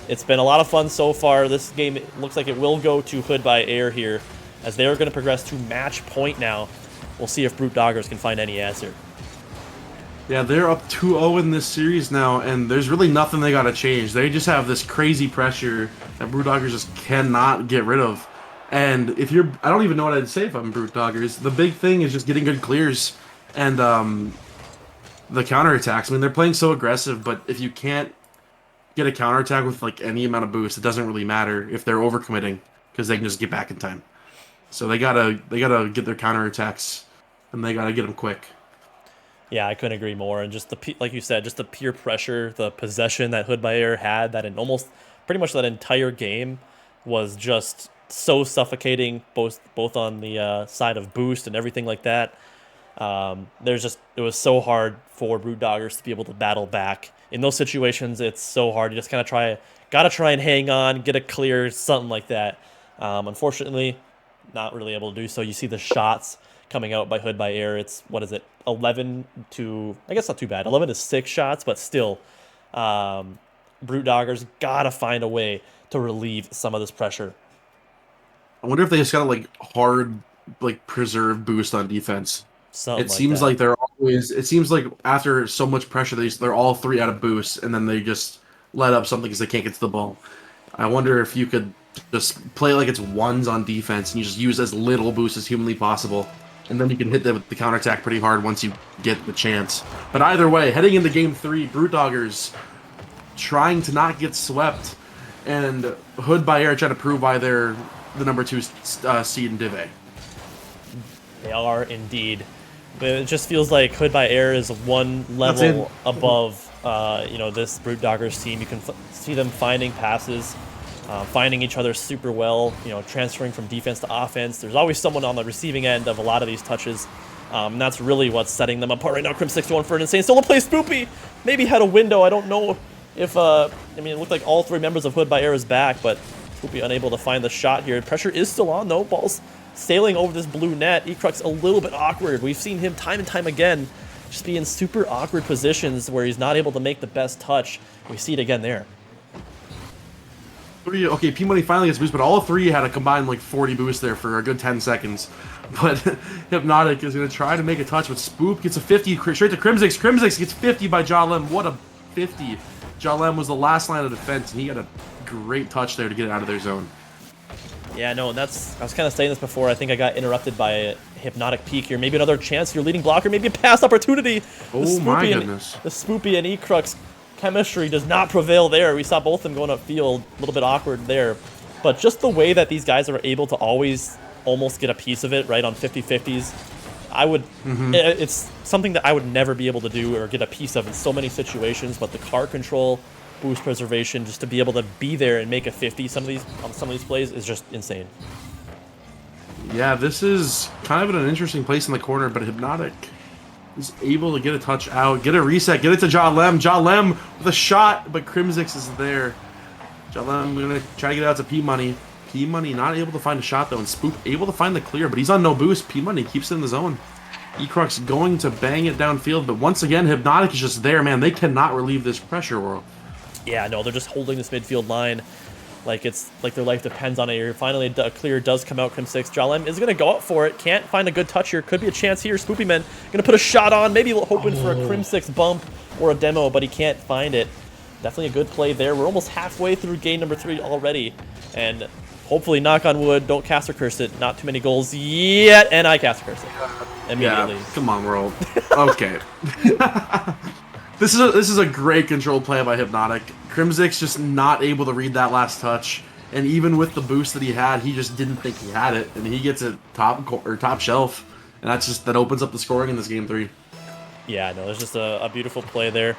it's been a lot of fun so far. This game looks like it will go to Hood by Air here, as they're going to progress to match point now. We'll see if Brute Doggers can find any answer. Yeah, they're up 2-0 in this series now, and there's really nothing they got to change. They just have this crazy pressure that Brute Doggers just cannot get rid of. And if you're, I don't even know what I'd say if I'm Brute Doggers. The big thing is just getting good clears and the counterattacks. I mean, they're playing so aggressive, but if you can't get a counterattack with like any amount of boost, it doesn't really matter if they're overcommitting, because they can just get back in time. So they gotta get their counterattacks, and they gotta get them quick. Yeah, I couldn't agree more. And just like you said, just the peer pressure, the possession that Hood by Air had, that in almost pretty much that entire game was just so suffocating, both on the side of boost and everything like that. It was so hard for Brute Doggers to be able to battle back in those situations. It's so hard. You just kind of gotta try and hang on, get a clear, something like that. Unfortunately, not really able to do so. You see the shots coming out by Hood by Air. It's, what is it, 11 to, I guess not too bad, 11 to 6 shots, but still, Brute Doggers gotta find a way to relieve some of this pressure. I wonder if they just got like hard, like preserve boost on defense. Something it seems like they're always. It seems like after so much pressure, they're all 3 out of boost, and then they just let up something because they can't get to the ball. I wonder if you could just play like it's ones on defense, and you just use as little boost as humanly possible, and then you can hit them with the counterattack pretty hard once you get the chance. But either way, heading into Game 3, Brute Doggers trying to not get swept, and Hood by Air trying to prove why they're the number 2 seed in Div A. They are indeed. It just feels like Hood by Air is one level above, this Brute Doggers team. You can see them finding passes, finding each other super well, transferring from defense to offense. There's always someone on the receiving end of a lot of these touches, and that's really what's setting them apart right now. Crim6 going for an insane solo play. Spoopy maybe had a window. I don't know if, it looked like all 3 members of Hood by Air is back, but Spoopy unable to find the shot here. Pressure is still on, though. Ball's sailing over this blue net. Ecrux a little bit awkward. We've seen him time and time again just be in super awkward positions where he's not able to make the best touch. We see it again there. Okay, P-Money finally gets boost, but all 3 had a combined like 40 boost there for a good 10 seconds. But Hypnotic is going to try to make a touch, but Spoop gets a 50 straight to Crim6. Crim6 gets 50 by Jalem. What a 50. Jalem was the last line of defense, and he got a great touch there to get it out of their zone. Yeah, no, I was kind of saying this before. I think I got interrupted by a Hypnotic peek here. Maybe another chance. Your leading blocker. Maybe a pass opportunity. Oh my goodness. The Spoopy and Ecrux chemistry does not prevail there. We saw both of them going upfield. A little bit awkward there. But just the way that these guys are able to always almost get a piece of it, right, on 50-50s, it's something that I would never be able to do or get a piece of in so many situations. But the car control, boost preservation, just to be able to be there and make a 50 on some of these plays is just insane. Yeah, this is kind of in an interesting place in the corner, but Hypnotic is able to get a touch out, get a reset, get it to Jalem. Jalem with a shot, but Crim6 is there. Jalem going to try to get it out to P-Money. P-Money not able to find a shot, though, and Spoop able to find the clear, but he's on no boost. P-Money keeps it in the zone. Ecrux going to bang it downfield, but once again, Hypnotic is just there, man. They cannot relieve this pressure, World. Yeah, no, they're just holding this midfield line like it's like their life depends on it here. Finally, a clear does come out. Crim6. Jalem is going to go up for it. Can't find a good touch here. Could be a chance here. Spoopy Man going to put a shot on. Maybe hoping for a Crim6 bump or a demo, but he can't find it. Definitely a good play there. We're almost halfway through game number 3 already. And hopefully, knock on wood, don't cast or curse it. Not too many goals yet. And I cast or curse it immediately. Yeah, come on, World. Okay. This is a great control play by Hypnotic. Crim6 just not able to read that last touch, and even with the boost that he had, he just didn't think he had it, and he gets it top shelf, and that opens up the scoring in this game 3. Yeah, no, there's just a beautiful play there.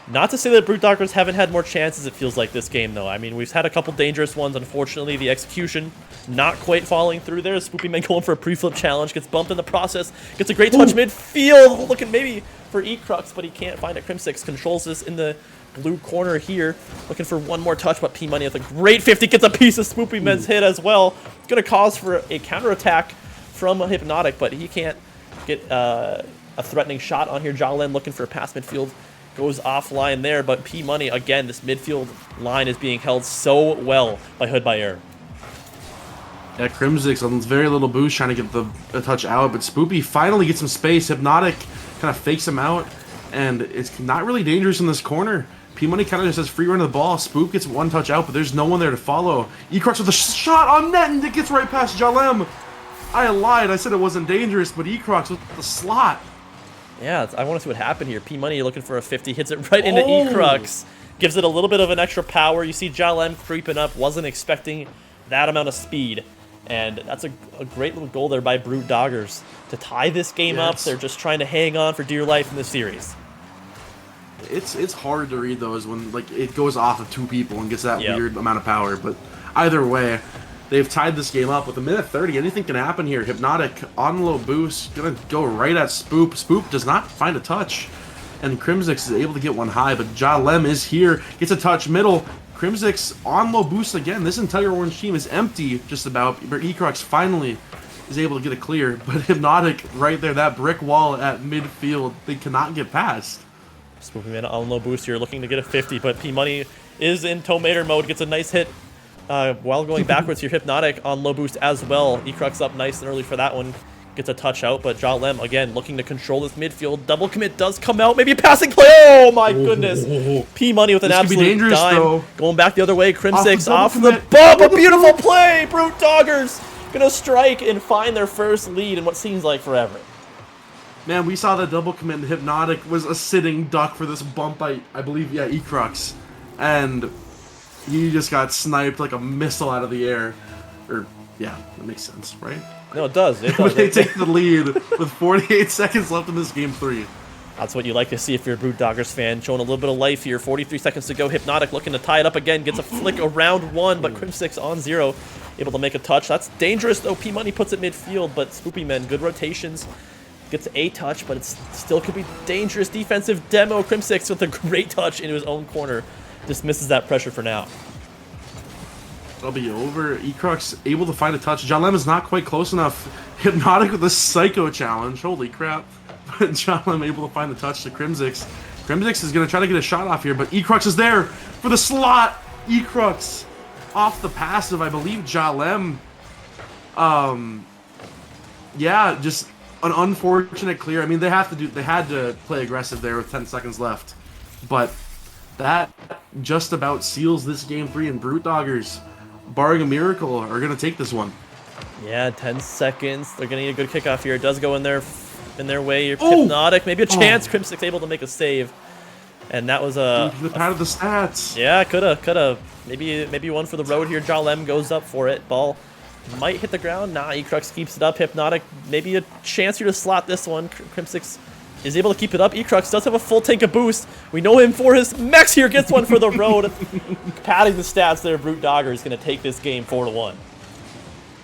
Not to say that Brute Doggers haven't had more chances, it feels like, this game, though. I mean, we've had a couple dangerous ones. Unfortunately, the execution not quite falling through there. Spoopy Man going for a pre-flip challenge, gets bumped in the process, gets a great touch midfield, looking maybe for Ecrux, but he can't find it. Crim6 controls this in the blue corner here. Looking for one more touch, but P-Money with a great 50 gets a piece of Spoopy Men's hit as well. It's going to cause for a counterattack from Hypnotic, but he can't get a threatening shot on here. Jalen looking for a pass midfield. Goes offline there, but P-Money, again, this midfield line is being held so well by H00DBYAIR. Yeah, Crimsix on very little boost trying to get the touch out, but Spoopy finally gets some space. Hypnotic kind of fakes him out, and it's not really dangerous in this corner. P-Money kind of just has free run of the ball. Spoop gets one touch out, but there's no one there to follow. Ecrux with a shot on net, and it gets right past Jalem. I lied. I said it wasn't dangerous, but Ecrux with the slot. Yeah, I want to see what happened here. P-Money looking for a 50, hits it right into Ecrux. Gives it a little bit of an extra power. You see Jalem creeping up. Wasn't expecting that amount of speed. And that's a great little goal there by Brute Doggers to tie this game up. They're just trying to hang on for dear life in this series. It's hard to read those when like it goes off of two people and gets that weird amount of power. But either way, they've tied this game up with a minute 30. Anything can happen here. Hypnotic on low boost, gonna go right at Spoop. Spoop does not find a touch, and Crimsix is able to get one high. But Jalem is here, gets a touch middle. Crimsix on low boost again. This entire orange team is empty just about, but Ecrux finally is able to get a clear. But Hypnotic right there, that brick wall at midfield, they cannot get past. Spoopy Man on low boost here, looking to get a 50, but P-Money is in Tomater mode, gets a nice hit while going backwards here. Hypnotic on low boost as well. Ecrux up nice and early for that one. Gets a touch out, but Jalem, again, looking to control this midfield. Double commit does come out. Maybe a passing play. Oh, my goodness. P-Money with an absolute dime. Though. Going back the other way. Crimsix off the bump. A beautiful play. Brute Doggers going to strike and find their first lead in what seems like forever. Man, we saw the double commit. Hypnotic was a sitting duck for this bump by, I believe, yeah, Ecrux. And he just got sniped like a missile out of the air. Or, yeah, that makes sense, right? No, it does. It does. They take the lead with 48 seconds left in this game 3. That's what you like to see if you're a Brute Doggers fan. Showing a little bit of life here. 43 seconds to go. Hypnotic looking to tie it up again. Gets a flick around one, but Crimsix on 0. Able to make a touch. That's dangerous, though. P-Money puts it midfield, but Spoopy Men, good rotations. Gets a touch, but it still could be dangerous. Defensive demo. Crimsix with a great touch into his own corner. Just misses that pressure for now. It'll be over. Ecrux able to find a touch. Jalem is not quite close enough. Hypnotic with a psycho challenge. Holy crap. But Jalem able to find the touch to Crimsix. Crimsix is going to try to get a shot off here, but Ecrux is there for the slot. Ecrux off the passive, I believe Jalem. Yeah, just an unfortunate clear. I mean, they had to play aggressive there with 10 seconds left. But that just about seals this game 3, and Brute Doggers, barring a miracle, are going to take this one. Yeah, 10 seconds. They're going to need a good kickoff here. It does go in their way. Hypnotic, maybe a chance. Crimsix able to make a save. And that was a... The pad of the stats. Yeah, coulda. Maybe one for the road here. Jalem goes up for it. Ball might hit the ground. Nah, Ecrux keeps it up. Hypnotic, maybe a chance here to slot this one. Crimsix is able to keep it up. Ecrux does have a full tank of boost. We know him for his Mex here. Gets one for the road. Padding the stats there. Brute Dogger is going to take this game 4-1.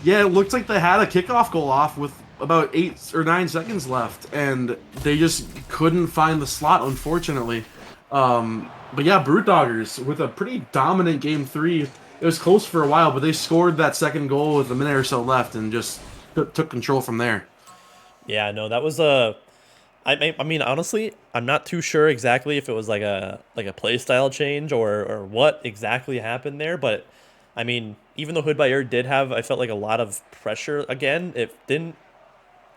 Yeah, it looked like they had a kickoff goal off with about 8 or 9 seconds left, and they just couldn't find the slot, unfortunately. But yeah, Brute Doggers with a pretty dominant game 3. It was close for a while, but they scored that second goal with a minute or so left and just took control from there. Yeah, no, that was a... I mean, honestly, I'm not too sure exactly if it was like a play style change or what exactly happened there, but I mean, even though H00DBYAIR did have, I felt like a lot of pressure again, it didn't,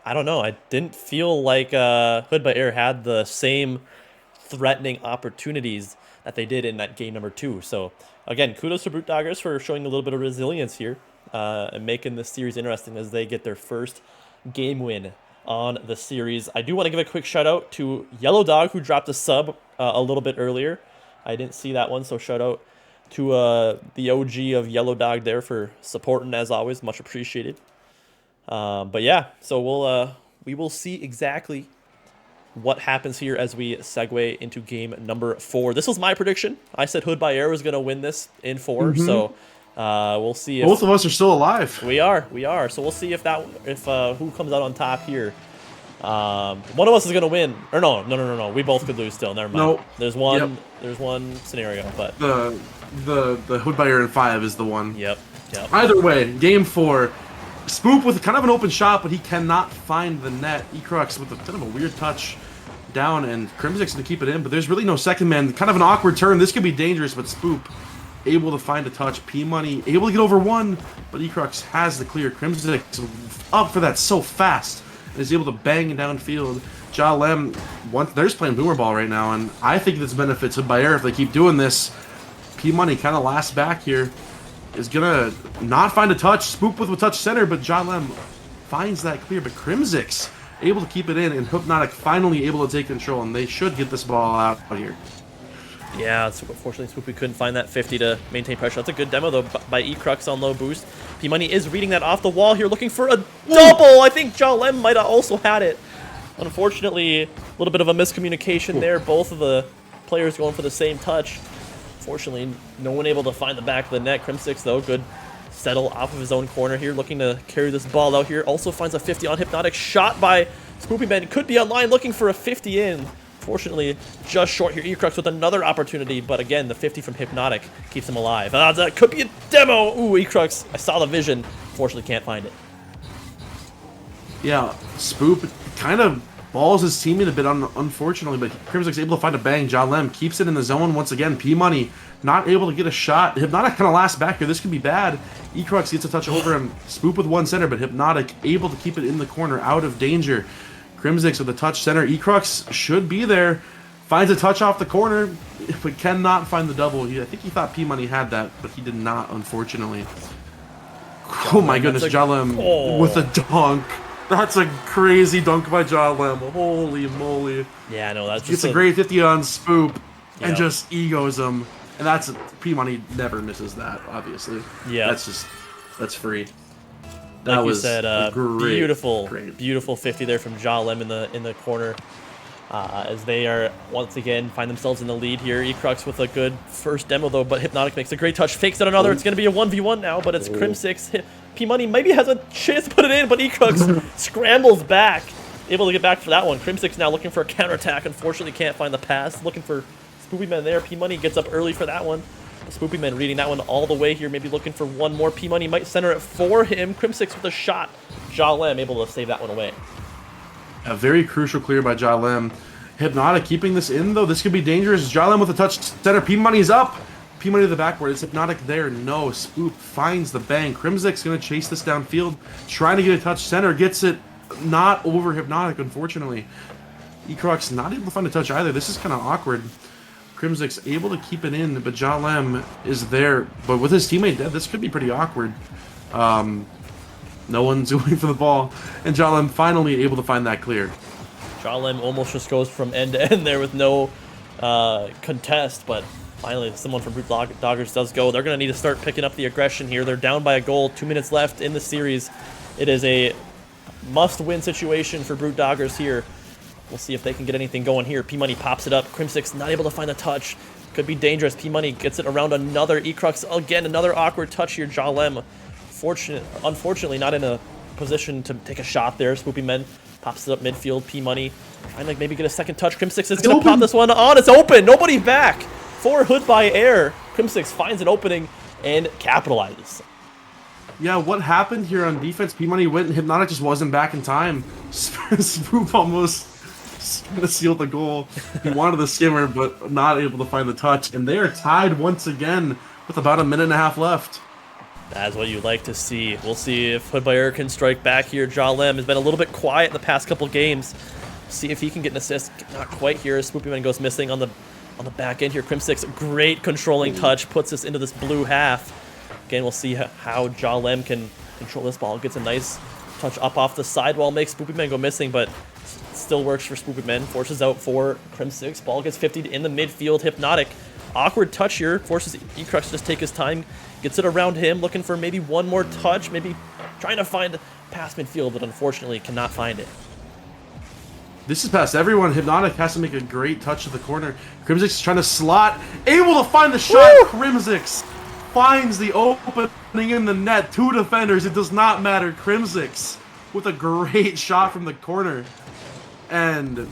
I don't know, I didn't feel like H00DBYAIR had the same threatening opportunities that they did in that game number 2. So again, kudos to Brute Doggers for showing a little bit of resilience here and making this series interesting as they get their first game win on the series. I do want to give a quick shout out to Yellow Dog, who dropped a sub a little bit earlier. I didn't see that one, so shout out to the OG of Yellow Dog there for supporting as always, much appreciated. But yeah, so we will see exactly what happens here as we segue into game number 4. This was my prediction. I said H00DBYAIR was going to win this in 4, so we'll see if... Both of us are still alive. We are. So we'll see if who comes out on top here. One of us is gonna win, or no. We both could lose still. Never mind. No. There's one. Yep. There's one scenario, but The H00DBYAIR in 5 is the one. Yep. Either way, game 4. Spoop with kind of an open shot, but he cannot find the net. Ecrux with a kind of a weird touch down, and Crimsix going to keep it in, but there's really no second man. Kind of an awkward turn. This could be dangerous, but Spoop able to find a touch. P-Money able to get over one, but Ecrux has the clear. Crimsix up for that so fast and is able to bang downfield. Lem, they're just playing boomer ball right now, and I think this benefits H00DBYAIR if they keep doing this. P-Money kind of last back here. Is gonna not find a touch. Spoop with a touch center, but Lem finds that clear. But Crimsix able to keep it in, and Hypnotic finally able to take control, and they should get this ball out here. Yeah, unfortunately, Spoopy couldn't find that 50 to maintain pressure. That's a good demo, though, by Ecrux on low boost. P-Money is reading that off the wall here, looking for a double. I think Lem might have also had it. Unfortunately, a little bit of a miscommunication there. Both of the players going for the same touch. Unfortunately, no one able to find the back of the net. Crimsix, though, good settle off of his own corner here, looking to carry this ball out here. Also finds a 50 on Hypnotic. Shot by Spoopy Man. Could be online, looking for a 50 in. Fortunately, just short here. Ecrux with another opportunity, but again, the 50 from Hypnotic keeps him alive. That could be a demo. Ooh, Ecrux, I saw the vision. Fortunately, can't find it. Yeah, Spoop kind of balls his teammate a bit, unfortunately, but Crimsix able to find a bang. Lem keeps it in the zone once again. P-Money not able to get a shot. Hypnotic kind of last back here. This could be bad. Ecrux gets a touch over him. Spoop with one center, but Hypnotic able to keep it in the corner, out of danger. Crimsix with a touch center. Ecrux should be there. Finds a touch off the corner, but cannot find the double. I think he thought P-Money had that, but he did not, unfortunately. Oh my goodness, Lem with a dunk. That's a crazy dunk by Lem. Holy moly. Yeah, no, that's just a great 50 on Spoop and just egos him. And that's P-Money never misses that, obviously. Yeah. That's free. That like was you said, beautiful 50 there from Lem in the corner. As they are once again find themselves in the lead here. Ecrux with a good first demo though, but Hypnotic makes a great touch, fakes out another. It's going to be a 1v1 now, but it's Crimsix. P-Money maybe has a chance to put it in, but Ecrux scrambles back, able to get back for that one. Crimsix now looking for a counterattack. Unfortunately, can't find the pass. Looking for Spoopy Man there. P-Money gets up early for that one. Spoopy Man reading that one all the way here, maybe looking for one more. P-Money might center it for him. Crimsix with a shot. Lem able to save that one away. A very crucial clear by Lem. Hypnotic keeping this in, though. This could be dangerous. Lem with a touch center. P-Money's up. P-Money to the backboard. Is Hypnotic there? No. Spoop finds the bang. Crimsix going to chase this downfield. Trying to get a touch center. Gets it not over Hypnotic, unfortunately. Ecrux not able to find a touch either. This is kind of awkward. Crimsix able to keep it in, but Lem is there. But with his teammate dead, this could be pretty awkward. No one's going for the ball. And Lem finally able to find that clear. Lem almost just goes from end to end there with no contest, but finally someone from Brute Doggers does go. They're going to need to start picking up the aggression here. They're down by a goal, 2 minutes left in the series. It is a must-win situation for Brute Doggers here. We'll see if they can get anything going here. P-Money pops it up. Crimsix not able to find a touch. Could be dangerous. P-Money gets it around another. Ecrux again, another awkward touch here. Lem, unfortunately, not in a position to take a shot there. Spoopy Man pops it up midfield. P-Money trying to maybe get a second touch. Crimsix is going to pop this one on. It's open. Nobody back for H00DBYAIR. Crimsix finds an opening and capitalizes. Yeah, what happened here on defense? P-Money went and Hypnotic just wasn't back in time. Spoop almost sealed the goal. He wanted the skimmer, but not able to find the touch. And they are tied once again with about a minute and a half left. That's what you'd like to see. We'll see if H00DBYAIR can strike back here. Lem has been a little bit quiet in the past couple games. See if he can get an assist. Not quite here. Spoopy Man goes missing on the back end here. Crimsix, great controlling touch, puts us into this blue half. Again, we'll see how Lem can control this ball. Gets a nice touch up off the sidewall, makes Spoopy Man go missing, but still works for Spoopy Man. Forces out for Crimsix. Ball gets 50 in the midfield. Hypnotic. Awkward touch here. Forces Ecrux to just take his time. Gets it around him, looking for maybe one more touch. Maybe trying to find past midfield, but unfortunately cannot find it. This is past everyone. Hypnotic has to make a great touch to the corner. Crimsix is trying to slot. Able to find the shot. Woo! Crimsix finds the opening in the net. 2 defenders. It does not matter. Crimsix with a great shot from the corner. and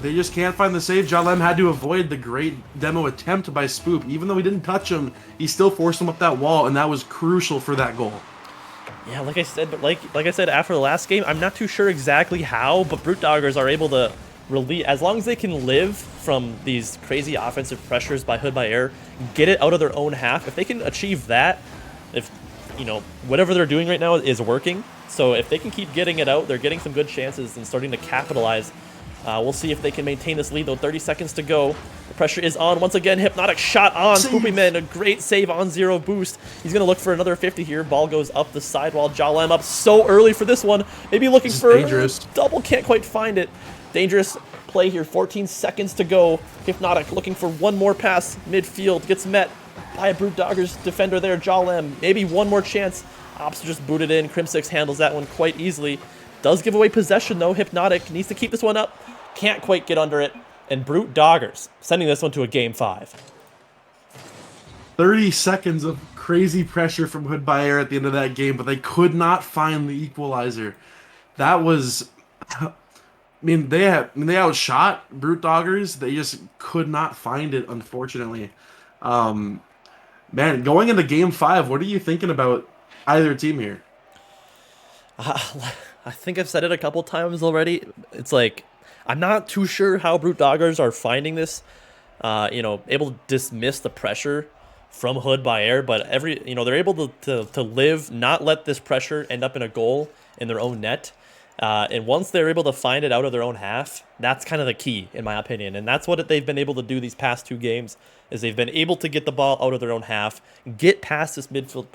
they just can't find the save. Jalem had to avoid the great demo attempt by Spoop. Even though he didn't touch him, he still forced him up that wall, and that was crucial for that goal. Yeah, like I said, but like I said after the last game, I'm not too sure exactly how, but Brute Doggers are able to release, as long as they can live from these crazy offensive pressures by H00DBYAIR, get it out of their own half. If they can achieve that, if whatever they're doing right now is working. So if they can keep getting it out, they're getting some good chances and starting to capitalize. We'll see if they can maintain this lead, though. 30 seconds to go. The pressure is on. Once again, Hypnotic shot on. Spoopyman, a great save on 0 boost. He's going to look for another 50 here. Ball goes up the sidewall. Jalem up so early for this one. Maybe looking for dangerous. Double, can't quite find it. Dangerous play here. 14 seconds to go. Hypnotic looking for one more pass. Midfield gets met by a Brute Doggers defender there. Jalem, maybe one more chance. Ops just booted in. Crim6 handles that one quite easily. Does give away possession, though. Hypnotic needs to keep this one up. Can't quite get under it. And Brute Doggers sending this one to a game 5. 30 seconds of crazy pressure from H00DBYAIR at the end of that game, but they could not find the equalizer. That was... I mean, they outshot Brute Doggers. They just could not find it, unfortunately. Man, going into game 5, what are you thinking about either team here? I think I've said it a couple times already. It's like, I'm not too sure how Brute Doggers are finding this, able to dismiss the pressure from H00DBYAIR, but they're able to live, not let this pressure end up in a goal in their own net. And once they're able to find it out of their own half, that's kind of the key, in my opinion. And that's what they've been able to do these past 2 games, is they've been able to get the ball out of their own half, get past this midfield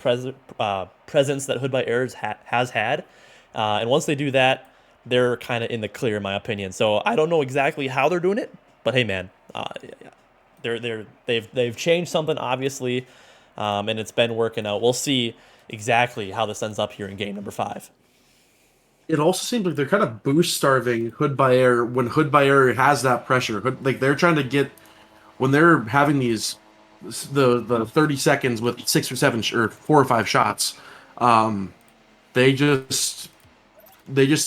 presence that H00DBYAIR has had. And once they do that, they're kind of in the clear, in my opinion. So I don't know exactly how they're doing it, but hey, man, they've changed something, obviously, and it's been working out. We'll see exactly how this ends up here in game number 5. It also seems like they're kind of boost starving H00DBYAIR when H00DBYAIR has that pressure. Like they're trying to get, when they're having these the 30 seconds with 6 or 7 or 4 or 5 shots, they just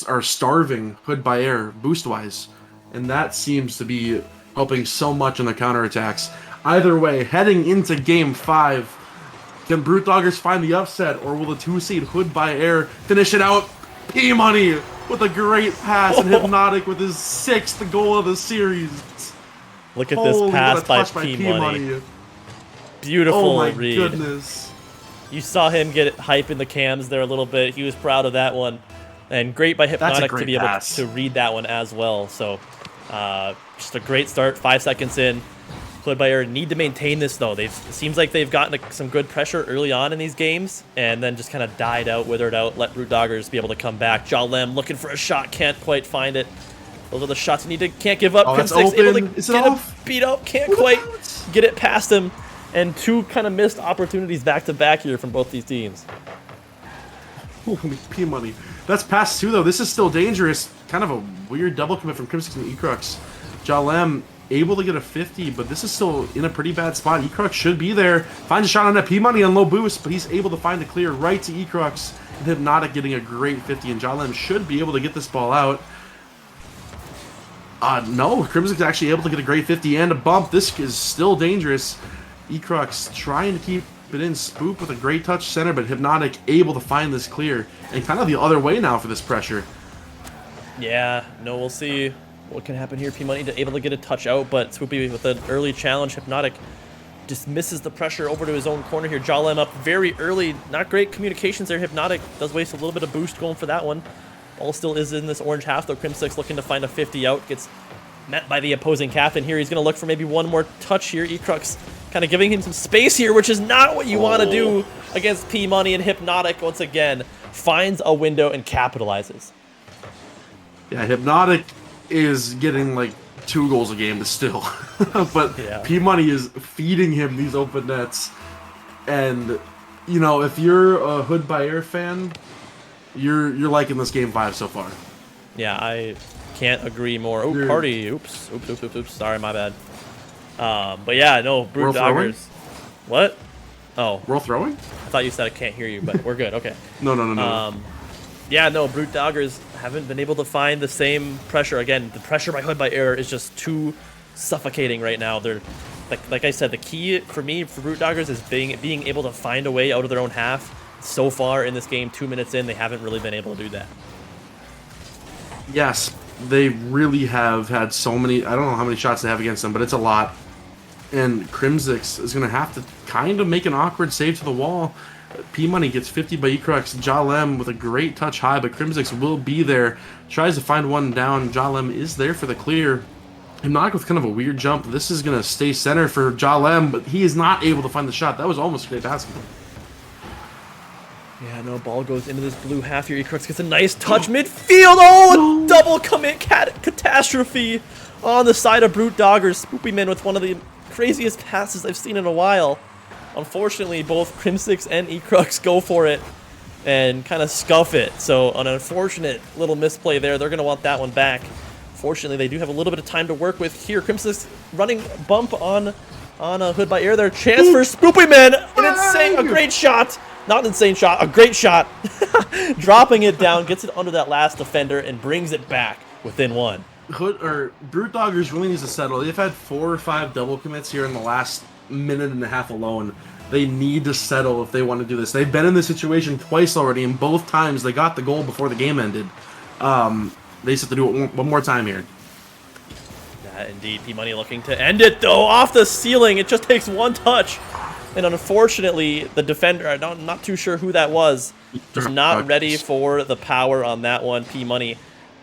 are starving H00DBYAIR boost wise, and that seems to be helping so much in the counterattacks. Either way, heading into game 5, can Brute Doggers find the upset, or will the 2 seed H00DBYAIR finish it out? P-Money with a great pass, and Hypnotic with his 6th goal of the series. Look at this pass by P-Money. Beautiful read. Oh my goodness. You saw him get hype in the cams there a little bit. He was proud of that one. And great by Hypnotic to be able to read that one as well. So just a great start. 5 seconds in. H00DBYAIR need to maintain this, though. It seems like they've gotten some good pressure early on in these games, and then just kind of died out, withered out, let Brute Doggers be able to come back. Jalem looking for a shot, can't quite find it. Those are the shots you need to, can't give up. Crim6 able to get him beat up, can't quite get it past him. And 2 kind of missed opportunities back-to-back here from both these teams. Holy P-Money. That's pass 2, though. This is still dangerous. Kind of a weird double commit from Crim6 and Ecrux. Jalem able to get a 50, but this is still in a pretty bad spot. Ecrux should be there. Finds a shot on that P-Money on low boost, but he's able to find the clear right to Ecrux. And Hypnotic getting a great 50, and Jalem should be able to get this ball out. No, Crim6 actually able to get a great 50 and a bump. This is still dangerous. Ecrux trying to keep it in. Spoop with a great touch center, but Hypnotic able to find this clear. And kind of the other way now for this pressure. Yeah, no, we'll see what can happen here. P-Money able to get a touch out, but Swoopy with an early challenge. Hypnotic dismisses the pressure over to his own corner here. Jalem up very early. Not great communications there. Hypnotic does waste a little bit of boost going for that one. Ball still is in this orange half, though. Crim6 looking to find a 50 out. Gets met by the opposing captain here. He's going to look for maybe one more touch here. Ecrux kind of giving him some space here, which is not what you want to do against P-Money, and Hypnotic once again finds a window and capitalizes. Yeah, Hypnotic is getting like 2 goals a game still. But yeah. P-Money is feeding him these open nets. And, you know, if you're a H00DBYAIR fan, you're liking this game 5 so far. Yeah, I can't agree more. Oh, party. Oops. Sorry, my bad. But yeah, no, Brute Doggers. What? Oh. We're all throwing? I thought you said I can't hear you, but we're good. Okay. No. Yeah, no, Brute Doggers haven't been able to find the same pressure. Again, the pressure by H00DBYAIR is just too suffocating right now. They're like I said, the key for me for Brute Doggers is being able to find a way out of their own half. So far in this game, 2 minutes in, they haven't really been able to do that. Yes, they really have had so many. I don't know how many shots they have against them, but it's a lot. And Crimsix is going to have to kind of make an awkward save to the wall. P-Money gets 50 by Ecrux. Jalem with a great touch high, but Crimsix will be there. Tries to find one down. Jalem is there for the clear. Hypnotic with kind of a weird jump. This is going to stay center for Jalem, but he is not able to find the shot. That was almost great basketball. Yeah, no, ball goes into this blue half here. Ecrux gets a nice touch midfield. Oh, a double commit catastrophe on the side of Brute Doggers. Spoopyman with one of the craziest passes I've seen in a while. Unfortunately, both Crimsix and Ecrux go for it and kind of scuff it. So an unfortunate little misplay there. They're going to want that one back. Fortunately, they do have a little bit of time to work with here. Crimsix running bump on H00DBYAIR. Their chance for Spoopyman. An insane, a great shot. Not an insane shot, a great shot. Dropping it down, gets it under that last defender, and brings it back within one. Brute Doggers really needs to settle. They've had 4 or 5 double commits here in the last minute and a half alone. They need to settle if they want to do this. They've been in this situation twice already, and both times they got the goal before the game ended. They just have to do it one more time here. Yeah, indeed. P-Money looking to end it, though, off the ceiling. It just takes one touch. And unfortunately, the defender, I'm not too sure who that was, just not ready for the power on that one. P-Money,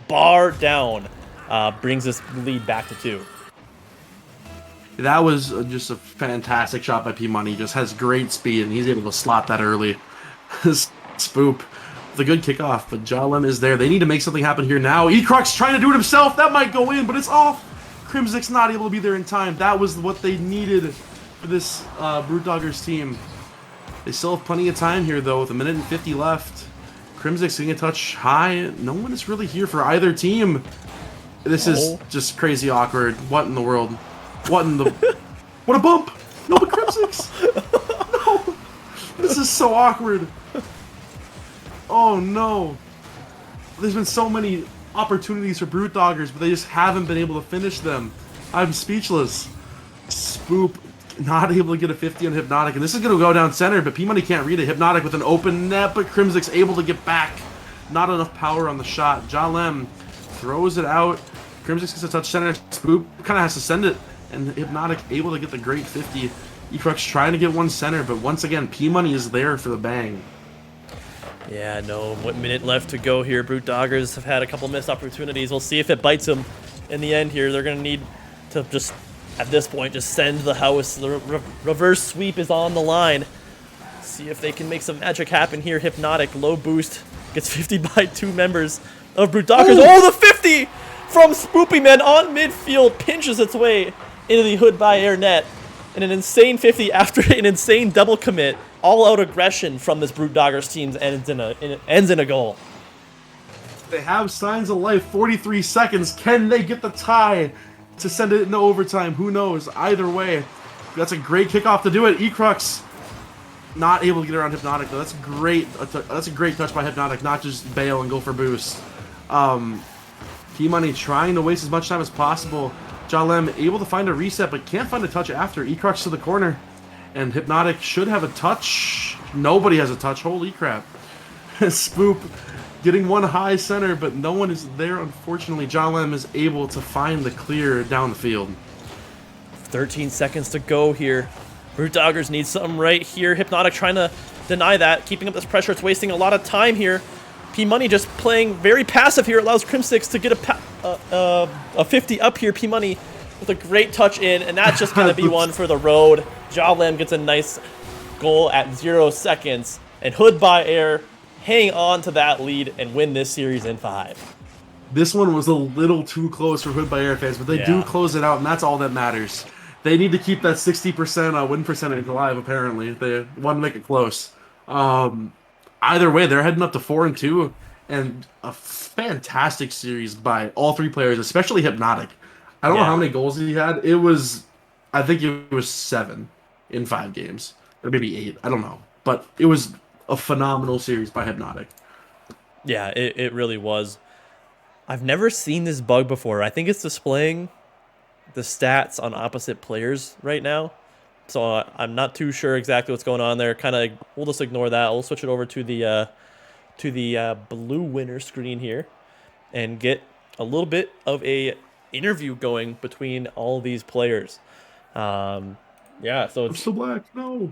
bar down, brings this lead back to 2. That was just a fantastic shot by P-Money. Just has great speed, and he's able to slot that early. Spoop. With a good kickoff, but Jalem is there. They need to make something happen here now. Ecrux trying to do it himself. That might go in, but it's off. Crimsix not able to be there in time. That was what they needed for this Brute Doggers team. They still have plenty of time here, though, with 1 minute and 50 left. Crimsix getting a touch high. No one is really here for either team. This is just crazy awkward. What in the world? What in the... What a bump! No, but Crimsix! No! This is so awkward. Oh, no. There's been so many opportunities for Brute Doggers, but they just haven't been able to finish them. I'm speechless. Spoop not able to get a 50 on Hypnotic, and this is going to go down center, but P-Money can't read it. Hypnotic with an open net, but Crimsix able to get back. Not enough power on the shot. Jalem throws it out. Crimsix gets a touch center. Spoop kind of has to send it, and Hypnotic able to get the great 50. Ecrux trying to get one center, but once again, P-Money is there for the bang. Yeah, no, 1 minute left to go here. Brute Doggers have had a couple missed opportunities. We'll see if it bites them in the end here. They're going to need to just, at this point, just send the house. The reverse sweep is on the line. See if they can make some magic happen here. Hypnotic, low boost, gets 50 by 2 members of Brute Doggers. Oh, the 50 from Spoopyman on midfield, pinches its way into the H00DBYAIR net. And an insane 50 after an insane double commit. All-out aggression from this Brute Doggers team ends in a goal. They have signs of life. 43 seconds. Can they get the tie to send it into overtime? Who knows? Either way, that's a great kickoff to do it. Ecrux not able to get around Hypnotic, though. That's great. That's a great touch by Hypnotic, not just bail and go for boost. P-Money trying to waste as much time as possible. Jalem able to find a reset, but can't find a touch after. Ecrux to the corner. And Hypnotic should have a touch. Nobody has a touch. Holy crap. Spoop getting one high center, but no one is there, unfortunately. Jalem is able to find the clear down the field. 13 seconds to go here. Brute Doggers need something right here. Hypnotic trying to deny that. Keeping up this pressure. It's wasting a lot of time here. P-Money just playing very passive here. Allows Crimsix to get a 50 up here. P-Money with a great touch in, and that's just going to be one for the road. Jalem gets a nice goal at 0 seconds, and H00DBYAIR hang on to that lead and win this series in 5. This one was a little too close for H00DBYAIR fans, but they do close it out, and that's all that matters. They need to keep that 60% win percentage alive, apparently. They want to make it close. Either way, they're heading up to 4-2, and a fantastic series by all 3 players, especially Hypnotic. I don't know how many goals he had. I think it was 7 in 5 games, or maybe 8. I don't know, but it was a phenomenal series by Hypnotic. Yeah, it really was. I've never seen this bug before. I think it's displaying the stats on opposite players right now. So I'm not too sure exactly what's going on there. Kind of, we'll just ignore that. We'll switch it over to the blue winner screen here and get a little bit of a interview going between all these players. Yeah, so I'm it's so black. No.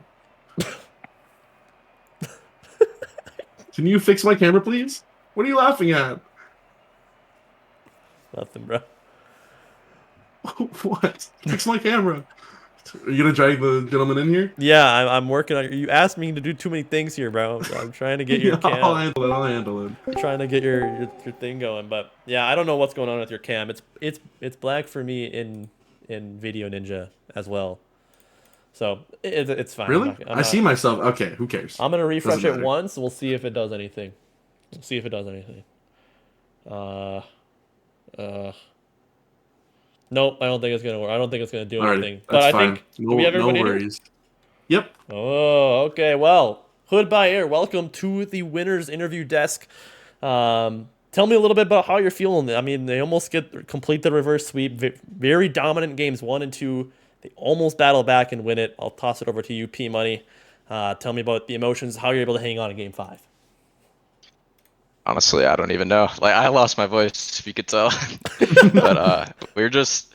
Can you fix my camera, please? What are you laughing at? nothing, bro. What? Fix my camera. Are you gonna drag the gentleman in here? Yeah, I'm working on. You asked me to do too many things here, bro. I'm trying to get your Yeah, I'll cam. handle it. I'll handle it. I'm trying to get your thing going, but yeah, I don't know what's going on with your cam. It's black for me in Video Ninja as well. So it's fine. Really? I see myself. Okay, who cares? I'm gonna refresh Doesn't it matter. once. We'll see if it does anything. We'll see if it does anything. Uh, uh. Nope, I don't think it's gonna work. I don't think it's gonna do All right, anything. But that's I fine. think, do we No, have no everybody in here? worries. Yep. Oh, okay. Well, Hood by Air, welcome to the winners interview desk. Tell me a little bit about how you're feeling. I mean, they almost complete the reverse sweep. Very dominant games 1 and 2. They almost battle back and win it. I'll toss it over to you, P Money. Tell me about the emotions, how you're able to hang on in Game 5. Honestly, I don't even know. Like, I lost my voice, if you could tell. But we were just,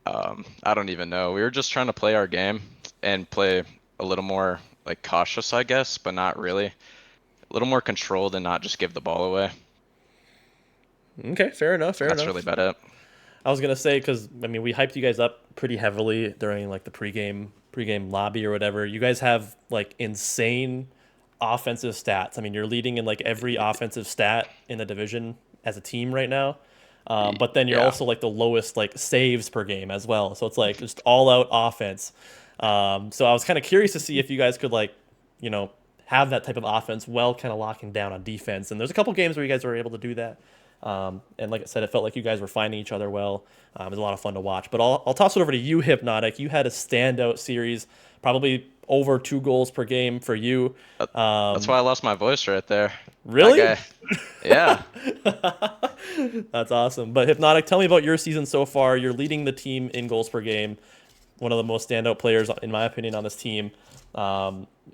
I don't even know. We were just trying to play our game and play a little more like cautious, I guess, but not really. A little more controlled and not just give the ball away. Okay, fair enough. Fair That's enough. really about it. I was gonna say because I mean we hyped you guys up pretty heavily during like the pregame lobby or whatever. You guys have like insane offensive stats. I mean you're leading in like every offensive stat in the division as a team right now. But then you're Yeah. also like the lowest like saves per game as well. So it's like just all out offense. So I was kind of curious to see if you guys could like have that type of offense while kind of locking down on defense. And there's a couple games where you guys were able to do that. And like I said, it felt like you guys were finding each other well. It was a lot of fun to watch. But I'll toss it over to you, Hypnotic. You had a standout series, probably over 2 goals per game for you. That's why I lost my voice right there. Really? That guy. Yeah. That's awesome. But Hypnotic, tell me about your season so far. You're leading the team in goals per game. One of the most standout players, in my opinion, on this team.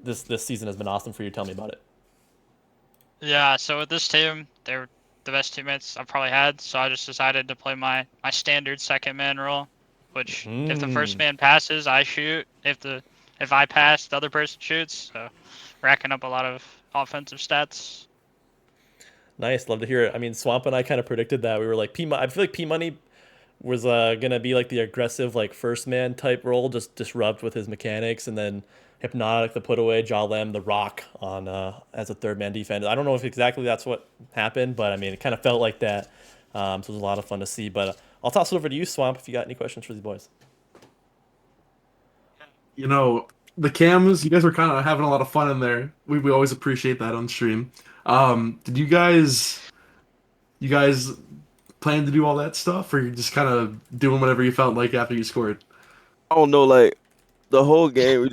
This season has been awesome for you. Tell me about it. Yeah, so with this team, they're the best teammates I've probably had, so I just decided to play my standard second man role, which if the first man passes, I shoot. If I pass, the other person shoots. So racking up a lot of offensive stats. Nice, love to hear it. I mean, Swamp and I kind of predicted that. We were like, I feel like P Money was gonna be like the aggressive like first man type role, just disrupt with his mechanics, and then Hypnotic the put away, Jalem the rock on as a third man defender. I don't know if exactly that's what happened, but I mean it kind of felt like that. So it was a lot of fun to see. But I'll toss it over to you, Swamp, if you got any questions for these boys. You know, the cams, you guys were kind of having a lot of fun in there. We always appreciate that on stream. Did you guys plan to do all that stuff, or you just kind of doing whatever you felt like after you scored? I don't know, like the whole game,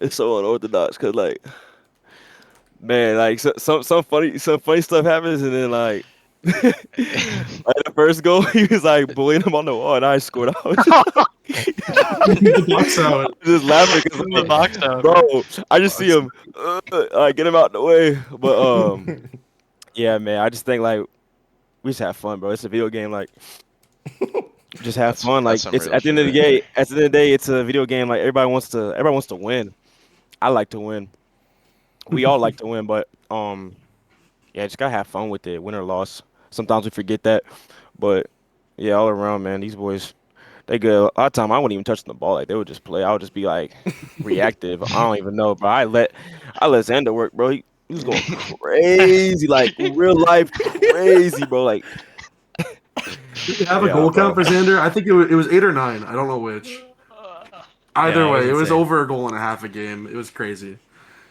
it's so unorthodox because like, man, like some funny stuff happens and then like. Like the first goal, he was like bullying him on the wall, and I scored. I was The box out. just laughing because The box out. bro, I just see him, like get him out the way. But yeah, man, I just think like we just have fun, bro. It's a video game, like just have fun. Like that's some it's real at the end of the shit. day. At the end of the day, it's a video game. Like everybody wants to win. I like to win. We all like to win, but yeah, just gotta have fun with it. Win or loss. Sometimes we forget that, but yeah, all around, man, these boys, they good. A lot of time I wouldn't even touch the ball. Like they would just play. I would just be like reactive. I don't even know, bro. I let Xander work, bro. He was going crazy, like real life crazy, bro. Like Did you have a Yeah, goal bro. count for Xander? I think it was 8 or 9. I don't know which. Either Yeah, it way, was it was insane. over a goal and a half a game. It was crazy.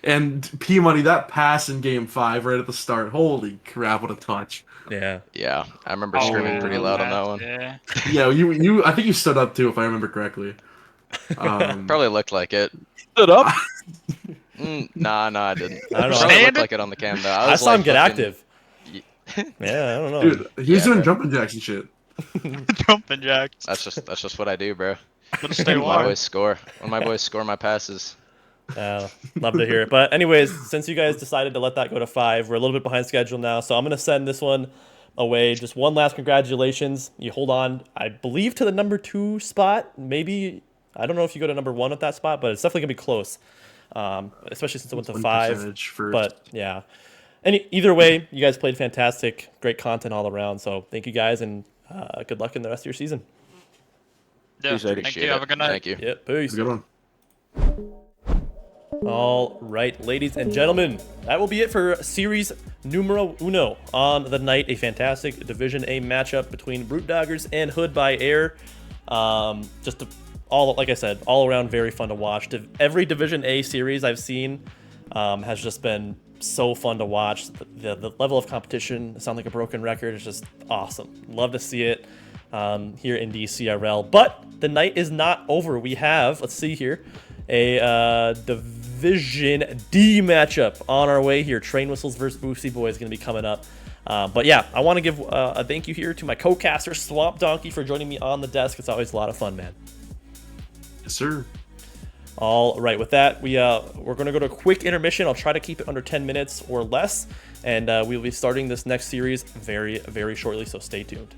And P Money, that pass in game 5 right at the start. Holy crap, what a touch. Yeah. Yeah. I remember Oh, screaming pretty loud on that one. Yeah. Yeah, you I think you stood up too, if I remember correctly. Probably looked like it. Stood up. Nah, I didn't. I don't know. Probably looked Stand? like it on the cam though. I was saw him like get looking- active. Yeah, I don't know. Dude, he's Yeah, doing bro. jumping jacks and shit. Jumping jacks. That's just what I do, bro. Gotta stay When my warm. boys score. When my boys score my passes. Love to hear it. But anyways, since you guys decided to let that go to 5, we're a little bit behind schedule now, so I'm gonna send this one away. Just one last congratulations. You hold on, I believe, to the number 2 spot. Maybe I don't know if you go to number 1 at that spot, but it's definitely gonna be close. Especially since it went to Win 5. percentage first. But yeah. Either way, you guys played fantastic. Great content all around. So thank you guys, and good luck in the rest of your season. Yeah, Appreciate it. thank Appreciate you. Have a good night. Thank you. Yep, peace. Good one. All right, ladies and gentlemen, that will be it for series numero uno on the night. A fantastic Division A matchup between Brute Doggers and Hood by Air. Like I said, all around very fun to watch. Every Division A series I've seen has just been so fun to watch. The level of competition, sound like a broken record, is just awesome. Love to see it here in Dcrl. But the night is not over. We have, let's see here, a Division D matchup on our way here. Train Whistles versus Boosty Boy is going to be coming up. But yeah, I want to give a thank you here to my co-caster, Swamp Donkey, for joining me on the desk. It's always a lot of fun, man. Yes, sir. All right, with that, we're going to go to a quick intermission. I'll try to keep it under 10 minutes or less, and we'll be starting this next series very, very shortly, so stay tuned.